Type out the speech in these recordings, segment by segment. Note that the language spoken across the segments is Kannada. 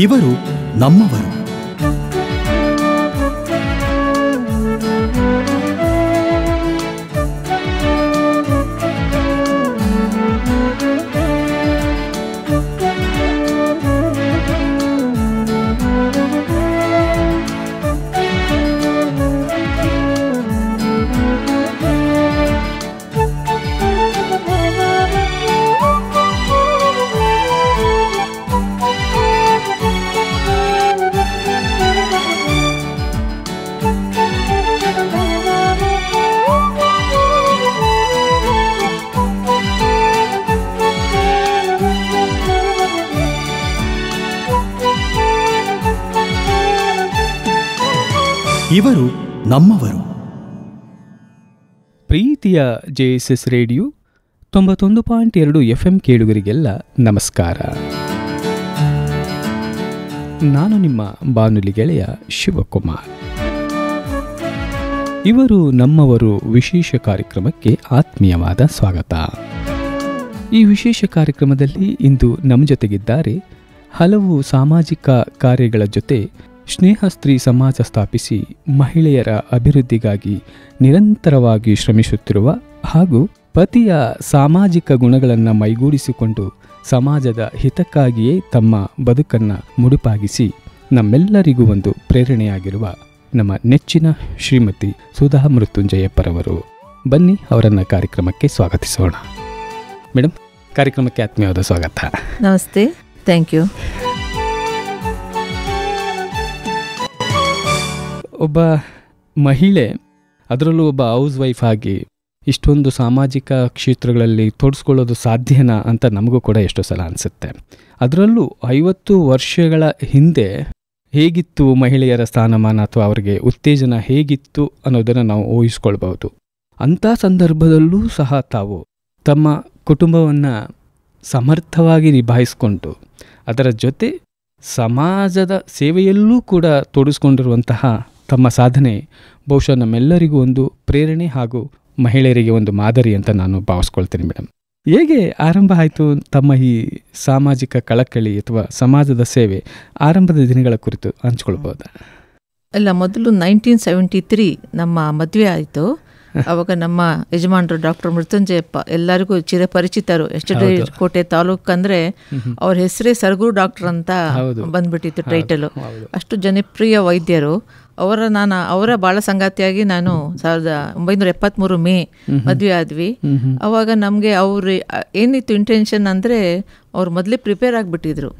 ಇವರು ನಮ್ಮವರು. ಇವರು ನಮ್ಮವರು. ಪ್ರೀತಿಯ JSS ರೇಡಿಯೋ 91.2 FM ಕೇಳುಗರಿಗೆಲ್ಲ ನಮಸ್ಕಾರ. ನಾನು ನಿಮ್ಮ ಬಾನುಲಿ ಗೆಳೆಯ ಶಿವಕುಮಾರ್. ಇವರು ನಮ್ಮವರು ವಿಶೇಷ ಕಾರ್ಯಕ್ರಮಕ್ಕೆ ಆತ್ಮೀಯವಾದ ಸ್ವಾಗತ. ಈ ವಿಶೇಷ ಕಾರ್ಯಕ್ರಮದಲ್ಲಿ ಇಂದು ನಮ್ಮ ಜೊತೆಗಿದ್ದಾರೆ ಹಲವು ಸಾಮಾಜಿಕ ಕಾರ್ಯಗಳ ಜೊತೆ ಸ್ನೇಹಸ್ತ್ರೀ ಸಮಾಜ ಸ್ಥಾಪಿಸಿ ಮಹಿಳೆಯರ ಅಭಿವೃದ್ಧಿಗಾಗಿ ನಿರಂತರವಾಗಿ ಶ್ರಮಿಸುತ್ತಿರುವ ಹಾಗೂ ಪತಿಯ ಸಾಮಾಜಿಕ ಗುಣಗಳನ್ನು ಮೈಗೂಡಿಸಿಕೊಂಡು ಸಮಾಜದ ಹಿತಕ್ಕಾಗಿಯೇ ತಮ್ಮ ಬದುಕನ್ನು ಮುಡುಪಾಗಿಸಿ ನಮ್ಮೆಲ್ಲರಿಗೂ ಒಂದು ಪ್ರೇರಣೆಯಾಗಿರುವ ನಮ್ಮ ನೆಚ್ಚಿನ ಶ್ರೀಮತಿ ಸುಧಾ ಮೃತ್ಯುಂಜಯಪ್ಪರವರು. ಬನ್ನಿ ಅವರನ್ನು ಕಾರ್ಯಕ್ರಮಕ್ಕೆ ಸ್ವಾಗತಿಸೋಣ. ಮೇಡಮ್, ಕಾರ್ಯಕ್ರಮಕ್ಕೆ ಆತ್ಮೀಯವಾದ ಸ್ವಾಗತ. ನಮಸ್ತೆ. Thank you. ಒಬ್ಬ ಮಹಿಳೆ, ಅದರಲ್ಲೂ ಒಬ್ಬ ಹೌಸ್ ವೈಫ್ ಆಗಿ ಇಷ್ಟೊಂದು ಸಾಮಾಜಿಕ ಕ್ಷೇತ್ರಗಳಲ್ಲಿ ತೊಡಸ್ಕೊಳ್ಳೋದು ಸಾಧ್ಯನಾ ಅಂತ ನಮಗೂ ಕೂಡ ಎಷ್ಟೋ ಸಲ ಅನಿಸುತ್ತೆ. ಅದರಲ್ಲೂ 50 ವರ್ಷಗಳ ಹಿಂದೆ ಹೇಗಿತ್ತು ಮಹಿಳೆಯರ ಸ್ಥಾನಮಾನ ಅಥವಾ ಅವರಿಗೆ ಉತ್ತೇಜನ ಹೇಗಿತ್ತು ಅನ್ನೋದನ್ನು ನಾವು ಊಹಿಸ್ಕೊಳ್ಬಹುದು. ಅಂಥ ಸಂದರ್ಭದಲ್ಲೂ ಸಹ ತಾವು ತಮ್ಮ ಕುಟುಂಬವನ್ನು ಸಮರ್ಥವಾಗಿ ನಿಭಾಯಿಸ್ಕೊಂಡು ಅದರ ಜೊತೆ ಸಮಾಜದ ಸೇವೆಯಲ್ಲೂ ಕೂಡ ತೊಡಗಿಸ್ಕೊಂಡಿರುವಂತಹ ತಮ್ಮ ಸಾಧನೆ ಬಹುಶಃ ನಮ್ಮೆಲ್ಲರಿಗೂ ಒಂದು ಪ್ರೇರಣೆ ಹಾಗೂ ಮಹಿಳೆಯರಿಗೆ ಒಂದು ಮಾದರಿ ಅಂತ ನಾನು ಭಾವಿಸ್ಕೊಳ್ತೀನಿ. ಮೇಡಮ್, ಹೇಗೆ ಆರಂಭ ಆಯಿತು ತಮ್ಮ ಈ ಸಾಮಾಜಿಕ ಕಳಕಳಿ ಅಥವಾ ಸಮಾಜದ ಸೇವೆ? ಆರಂಭದ ದಿನಗಳ ಕುರಿತು ಹಂಚ್ಕೊಳ್ಬೋದಾ? ಇಲ್ಲ, ಮೊದಲು 1973 ನಮ್ಮ ಮದುವೆ ಆಯಿತು. ಅವಾಗ ನಮ್ಮ ಯಜಮಾನರು ಡಾಕ್ಟರ್ ಮೃತ್ಯುಂಜಯಪ್ಪ, ಎಲ್ಲರಿಗೂ ಚಿರಪರಿಚಿತರು. ಎಚ್.ಡಿ. ಕೋಟೆ ತಾಲೂಕು ಅಂದರೆ ಅವ್ರ ಹೆಸರೇ ಸರಗೂರು ಡಾಕ್ಟರ್ ಅಂತ ಬಂದ್ಬಿಟ್ಟಿತ್ತು ಟೈಟಲು. ಅಷ್ಟು ಜನಪ್ರಿಯ ವೈದ್ಯರು. ಅವರ ಬಾಳ ಸಂಗಾತಿಯಾಗಿ ನಾನು 1973 ಮೇ ಮದುವೆ ಆದ್ವಿ. ಅವಾಗ ನಮಗೆ ಅವ್ರು ಏನಿತ್ತು ಇಂಟೆನ್ಷನ್ ಅಂದರೆ ಅವ್ರು ಮೊದಲೇ ಪ್ರಿಪೇರ್ ಆಗಿಬಿಟ್ಟಿದ್ರು.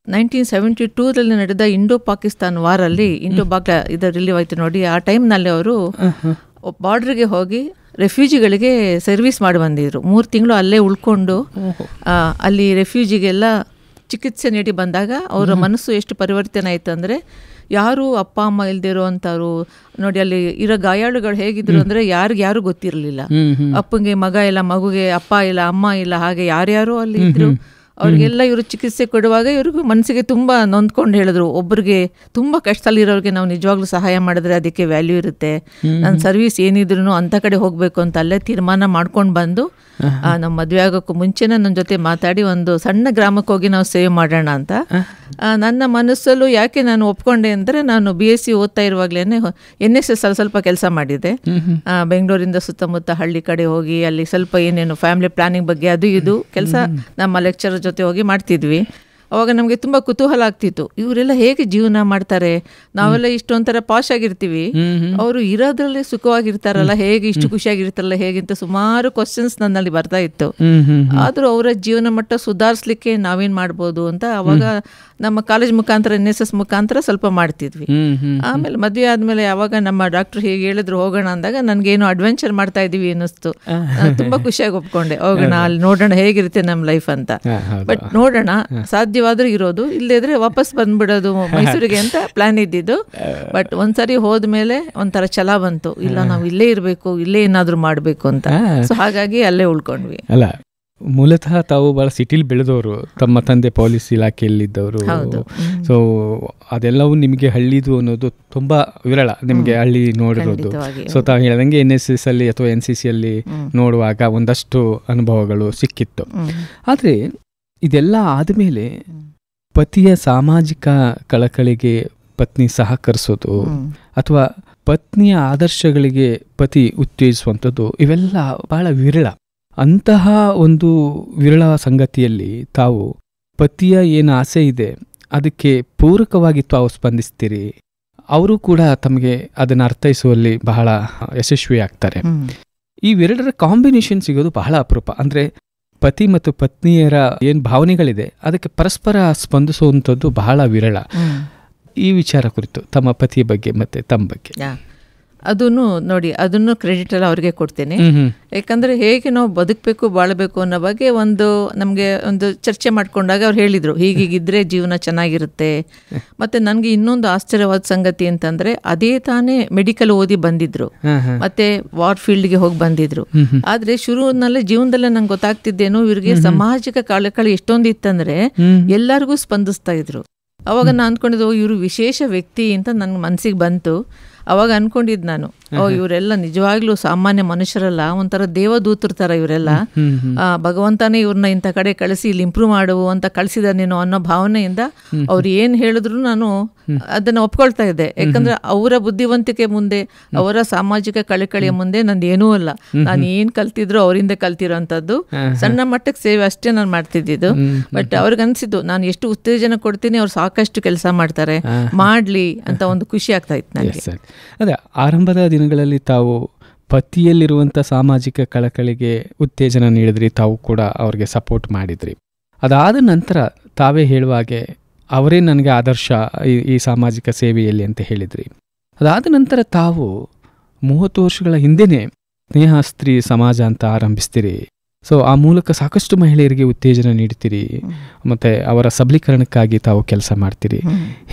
1972 ನಡೆದ ಇಂಡೋ ಪಾಕಿಸ್ತಾನ್ ವಾರಲ್ಲಿ ಇದು ರಿಲೀವ್ ಆಯ್ತು ನೋಡಿ. ಆ ಟೈಮ್ನಲ್ಲಿ ಅವರು ಬಾರ್ಡ್ರಿಗೆ ಹೋಗಿ ರೆಫ್ಯೂಜಿಗಳಿಗೆ ಸರ್ವಿಸ್ ಮಾಡಿ ಬಂದಿದ್ರು. 3 ತಿಂಗಳು ಅಲ್ಲೇ ಉಳ್ಕೊಂಡು ಅಲ್ಲಿ ರೆಫ್ಯೂಜಿಗೆಲ್ಲ ಚಿಕಿತ್ಸೆ ನೀಡಿ ಬಂದಾಗ ಅವರ ಮನಸ್ಸು ಎಷ್ಟು ಪರಿವರ್ತನೆ ಆಯಿತು ಅಂದರೆ, ಯಾರು ಅಪ್ಪ ಅಮ್ಮ ಇಲ್ದಿರೋ ಅಂಥವ್ರು ನೋಡಿ, ಅಲ್ಲಿ ಇರೋ ಗಾಯಾಳುಗಳು ಹೇಗಿದ್ರು ಅಂದರೆ ಯಾರು ಗೊತ್ತಿರಲಿಲ್ಲ. ಅಪ್ಪಂಗೆ ಮಗ ಇಲ್ಲ, ಮಗುಗೆ ಅಪ್ಪ ಇಲ್ಲ, ಅಮ್ಮ ಇಲ್ಲ, ಹಾಗೆ ಯಾರ್ಯಾರು ಅಲ್ಲಿ ಇದ್ರು. ಅವ್ರಿಗೆಲ್ಲ ಇವರು ಚಿಕಿತ್ಸೆ ಕೊಡುವಾಗ ಇವ್ರಿಗೂ ಮನಸ್ಸಿಗೆ ತುಂಬ ನೊಂದ್ಕೊಂಡು ಹೇಳಿದ್ರು, ಒಬ್ಬರಿಗೆ ತುಂಬ ಕಷ್ಟದಲ್ಲಿರೋರಿಗೆ ನಾವು ನಿಜವಾಗ್ಲೂ ಸಹಾಯ ಮಾಡಿದ್ರೆ ಅದಕ್ಕೆ ವ್ಯಾಲ್ಯೂ ಇರುತ್ತೆ, ನನ್ನ ಸರ್ವಿಸ್ ಏನಿದ್ರು ಅಂಥ ಕಡೆ ಹೋಗಬೇಕು ಅಂತ ಅಲ್ಲೇ ತೀರ್ಮಾನ ಮಾಡ್ಕೊಂಡು ಬಂದು ನಮ್ಮ ಮದುವೆ ಆಗೋಕ್ಕೂ ಮುಂಚೆನೇ ನನ್ನ ಜೊತೆ ಮಾತಾಡಿ ಒಂದು ಸಣ್ಣ ಗ್ರಾಮಕ್ಕೆ ಹೋಗಿ ನಾವು ಸೇವೆ ಮಾಡೋಣ ಅಂತ. ನನ್ನ ಮನಸ್ಸಲ್ಲೂ ಯಾಕೆ ನಾನು ಒಪ್ಕೊಂಡೆ ಅಂದರೆ, ನಾನು BSc ಓದ್ತಾ ಇರುವಾಗಲೇ NSS ಅಲ್ಲಿ ಸ್ವಲ್ಪ ಕೆಲಸ ಮಾಡಿದ್ದೆ. ಬೆಂಗಳೂರಿಂದ ಸುತ್ತಮುತ್ತ ಹಳ್ಳಿ ಕಡೆ ಹೋಗಿ ಅಲ್ಲಿ ಸ್ವಲ್ಪ ಏನೇನು ಫ್ಯಾಮಿಲಿ ಪ್ಲಾನಿಂಗ್ ಬಗ್ಗೆ ಅದು ಇದು ಕೆಲಸ ನಮ್ಮ ಲೆಕ್ಚರರ್ ಜೊತೆ ಹೋಗಿ ಮಾಡ್ತಿದ್ವಿ. ಅವಾಗ ನಮಗೆ ತುಂಬ ಕುತೂಹಲ ಆಗ್ತಿತ್ತು, ಇವರೆಲ್ಲ ಹೇಗೆ ಜೀವನ ಮಾಡ್ತಾರೆ, ನಾವೆಲ್ಲ ಇಷ್ಟೊಂಥರ ಪಾಶ್ ಆಗಿರ್ತೀವಿ, ಅವರು ಇರೋದ್ರಲ್ಲಿ ಸುಖವಾಗಿರ್ತಾರಲ್ಲ, ಹೇಗೆ ಇಷ್ಟು ಖುಷಿಯಾಗಿರ್ತಾರಲ್ಲ ಹೇಗೆ ಅಂತ ಸುಮಾರು ಕ್ವಶನ್ಸ್ ನನ್ನಲ್ಲಿ ಬರ್ತಾ ಇತ್ತು. ಆದರೂ ಅವರ ಜೀವನ ಮಟ್ಟ ಸುಧಾರಿಸ್ಲಿಕ್ಕೆ ನಾವೇನು ಮಾಡ್ಬೋದು ಅಂತ ಅವಾಗ ನಮ್ಮ ಕಾಲೇಜ್ ಮುಖಾಂತರ NSS ಮುಖಾಂತರ ಸ್ವಲ್ಪ ಮಾಡ್ತಿದ್ವಿ. ಆಮೇಲೆ ಮದುವೆ ಆದಮೇಲೆ ಯಾವಾಗ ನಮ್ಮ ಡಾಕ್ಟರ್ ಹೀಗೆ ಹೇಳಿದ್ರು ಹೋಗೋಣ ಅಂದಾಗ ನನಗೇನು ಅಡ್ವೆಂಚರ್ ಮಾಡ್ತಾ ಇದ್ದೀವಿ ಅನ್ನಿಸ್ತು. ತುಂಬ ಖುಷಿಯಾಗಿ ಒಪ್ಕೊಂಡೆ, ಹೋಗೋಣ ಅಲ್ಲಿ ನೋಡೋಣ ಹೇಗಿರುತ್ತೆ ನಮ್ಮ ಲೈಫ್ ಅಂತ. ಬಟ್ ನೋಡೋಣ, ಸಾಧ್ಯವಾದ್ರೂ ಇರೋದು, ಇಲ್ಲದಿದ್ರೆ ವಾಪಸ್ ಬಂದ್ಬಿಡೋದು ಮೈಸೂರಿಗೆ ಅಂತ ಪ್ಲಾನ್ ಇದ್ದಿದ್ದು. ಬಟ್ ಒಂದ್ಸರಿ ಹೋದ್ಮೇಲೆ ಒಂಥರ ಛಲ ಬಂತು, ಇಲ್ಲ ನಾವು ಇಲ್ಲೇ ಇರಬೇಕು, ಇಲ್ಲೇ ಏನಾದರೂ ಮಾಡಬೇಕು ಅಂತ. ಸೊ ಹಾಗಾಗಿ ಅಲ್ಲೇ ಉಳ್ಕೊಂಡ್ವಿ. ಅಲ್ಲ, ಮೂಲತಃ ತಾವು ಭಾಳ ಸಿಟಿಲಿ ಬೆಳೆದವರು, ತಮ್ಮ ತಂದೆ ಪೊಲೀಸ್ ಇಲಾಖೆಯಲ್ಲಿದ್ದವರು. ಸೊ ಅದೆಲ್ಲವೂ ನಿಮಗೆ ಹಳ್ಳಿದು ಅನ್ನೋದು ತುಂಬ ವಿರಳ, ನಿಮಗೆ ಹಳ್ಳಿ ನೋಡಿರೋದು. ಸೊ ತಾವು ಹೇಳ್ದಂಗೆ NSS ಅಲ್ಲಿ ಅಥವಾ NCC ಅಲ್ಲಿ ನೋಡುವಾಗ ಒಂದಷ್ಟು ಅನುಭವಗಳು ಸಿಕ್ಕಿತ್ತು. ಆದರೆ ಇದೆಲ್ಲ ಆದಮೇಲೆ ಪತಿಯ ಸಾಮಾಜಿಕ ಕಳಕಳಿಗೆ ಪತ್ನಿ ಸಹಕರಿಸೋದು ಅಥವಾ ಪತ್ನಿಯ ಆದರ್ಶಗಳಿಗೆ ಪತಿ ಉತ್ತೇಜಿಸುವಂಥದ್ದು ಇವೆಲ್ಲ ಬಹಳ ವಿರಳ. ಅಂತಹ ಒಂದು ವಿರಳ ಸಂಗತಿಯಲ್ಲಿ ತಾವು ಪತಿಯ ಏನು ಆಸೆ ಇದೆ ಅದಕ್ಕೆ ಪೂರಕವಾಗಿ ತಾವು ಸ್ಪಂದಿಸ್ತೀರಿ. ಅವರು ಕೂಡ ತಮಗೆ ಅದನ್ನು ಅರ್ಥೈಸುವಲ್ಲಿ ಬಹಳ ಯಶಸ್ವಿ ಆಗ್ತಾರೆ. ಈ ಎರಡರ ಕಾಂಬಿನೇಷನ್ ಸಿಗೋದು ಬಹಳ ಅಪರೂಪ. ಅಂದರೆ ಪತಿ ಮತ್ತು ಪತ್ನಿಯರ ಏನು ಭಾವನೆಗಳಿದೆ ಅದಕ್ಕೆ ಪರಸ್ಪರ ಸ್ಪಂದಿಸುವಂಥದ್ದು ಬಹಳ ವಿರಳ. ಈ ವಿಚಾರ ಕುರಿತು ತಮ್ಮ ಪತಿಯ ಬಗ್ಗೆ ಮತ್ತೆ ತಮ್ಮ ಬಗ್ಗೆ ಅದನ್ನು ನೋಡಿ, ಅದನ್ನು ಕ್ರೆಡಿಟ್ ಎಲ್ಲ ಅವ್ರಿಗೆ ಕೊಡ್ತೇನೆ. ಯಾಕಂದರೆ ಹೇಗೆ ನಾವು ಬದುಕಬೇಕು ಬಾಳಬೇಕು ಅನ್ನೋ ಬಗ್ಗೆ ನಮಗೆ ಒಂದು ಚರ್ಚೆ ಮಾಡ್ಕೊಂಡಾಗ ಅವ್ರು ಹೇಳಿದರು, ಹೀಗಿದ್ರೆ ಜೀವನ ಚೆನ್ನಾಗಿರುತ್ತೆ. ಮತ್ತು ನನಗೆ ಇನ್ನೊಂದು ಆಶ್ಚರ್ಯವಾದ ಸಂಗತಿ ಅಂತಂದರೆ, ಅದೇ ತಾನೇ ಮೆಡಿಕಲ್ ಓದಿ ಬಂದಿದ್ರು ಮತ್ತು ವಾರ್ ಫೀಲ್ಡ್ಗೆ ಹೋಗಿ ಬಂದಿದ್ರು. ಆದರೆ ಶುರುವಿನಲ್ಲೇ ಜೀವನದಲ್ಲೇ ನಂಗೆ ಗೊತ್ತಾಗ್ತಿದ್ದೇನು, ಇವ್ರಿಗೆ ಸಾಮಾಜಿಕ ಕಳಕಳಿ ಎಷ್ಟೊಂದು ಇತ್ತಂದರೆ ಎಲ್ಲರಿಗೂ ಸ್ಪಂದಿಸ್ತಾ ಇದ್ರು. ಅವಾಗ ನಾನು ಅಂದ್ಕೊಂಡಿದ್ದು ಇವರು ವಿಶೇಷ ವ್ಯಕ್ತಿ ಅಂತ ನನ್ನ ಮನಸ್ಸಿಗೆ ಬಂತು. ಅವಾಗ ಅನ್ಕೊಂಡಿದ್ದು ನಾನು, ಇವರೆಲ್ಲ ನಿಜವಾಗ್ಲೂ ಸಾಮಾನ್ಯ ಮನುಷ್ಯರಲ್ಲ, ಒಂಥರ ದೇವದೂತರ ಇವರೆಲ್ಲ, ಭಗವಂತನೇ ಇವ್ರನ್ನ ಇಂಥ ಕಡೆ ಕಳಿಸಿ ಇಲ್ಲಿ ಇಂಪ್ರೂವ್ ಮಾಡುವ ಅಂತ ಕಳಿಸಿದಾನೇನೋ ಅನ್ನೋ ಭಾವನೆಯಿಂದ ಅವ್ರು ಏನು ಹೇಳಿದ್ರು ನಾನು ಅದನ್ನು ಒಪ್ಕೊಳ್ತಾ ಇದ್ದೆ. ಯಾಕಂದ್ರೆ ಅವರ ಬುದ್ಧಿವಂತಿಕೆ ಮುಂದೆ, ಅವರ ಸಾಮಾಜಿಕ ಕಳಕಳಿಯ ಮುಂದೆ ನಂದು ಏನೂ ಅಲ್ಲ. ನಾನು ಏನು ಕಲ್ತಿದ್ರು ಅವರಿಂದ ಕಲ್ತಿರೋ ಅಂಥದ್ದು, ಸಣ್ಣ ಮಟ್ಟಕ್ಕೆ ಸೇವೆ ಅಷ್ಟೇ ನಾನು ಮಾಡ್ತಿದ್ದಿದ್ದು. ಬಟ್ ಅವ್ರಿಗೆ ಅನಿಸಿದ್ದು ನಾನು ಎಷ್ಟು ಉತ್ತೇಜನ ಕೊಡ್ತೀನಿ, ಅವ್ರು ಸಾಕಷ್ಟು ಕೆಲಸ ಮಾಡ್ತಾರೆ, ಮಾಡಲಿ ಅಂತ ಒಂದು ಖುಷಿ ಆಗ್ತಾ ಇತ್ತು ನನಗೆ. ಅದೇ ಆರಂಭದ ದಿನಗಳಲ್ಲಿ ತಾವು ಪತಿಯಲ್ಲಿರುವಂಥ ಸಾಮಾಜಿಕ ಕಳಕಳಿಗೆ ಉತ್ತೇಜನ ನೀಡಿದ್ರಿ, ತಾವು ಕೂಡ ಅವ್ರಿಗೆ ಸಪೋರ್ಟ್ ಮಾಡಿದ್ರಿ. ಅದಾದ ನಂತರ ತಾವೇ ಹೇಳುವಾಗೆ ಅವರೇ ನನಗೆ ಆದರ್ಶ ಈ ಸಾಮಾಜಿಕ ಸೇವೆಯಲ್ಲಿ ಅಂತ ಹೇಳಿದ್ರಿ. ಅದಾದ ನಂತರ ತಾವು 30 ವರ್ಷಗಳ ಹಿಂದೆನೇ ಸ್ನೇಹ ಸ್ತ್ರೀ ಸಮಾಜ ಅಂತ ಆರಂಭಿಸ್ತೀರಿ. ಸೊ ಆ ಮೂಲಕ ಸಾಕಷ್ಟು ಮಹಿಳೆಯರಿಗೆ ಉತ್ತೇಜನ ನೀಡ್ತೀರಿ ಮತ್ತು ಅವರ ಸಬಲೀಕರಣಕ್ಕಾಗಿ ತಾವು ಕೆಲಸ ಮಾಡ್ತೀರಿ.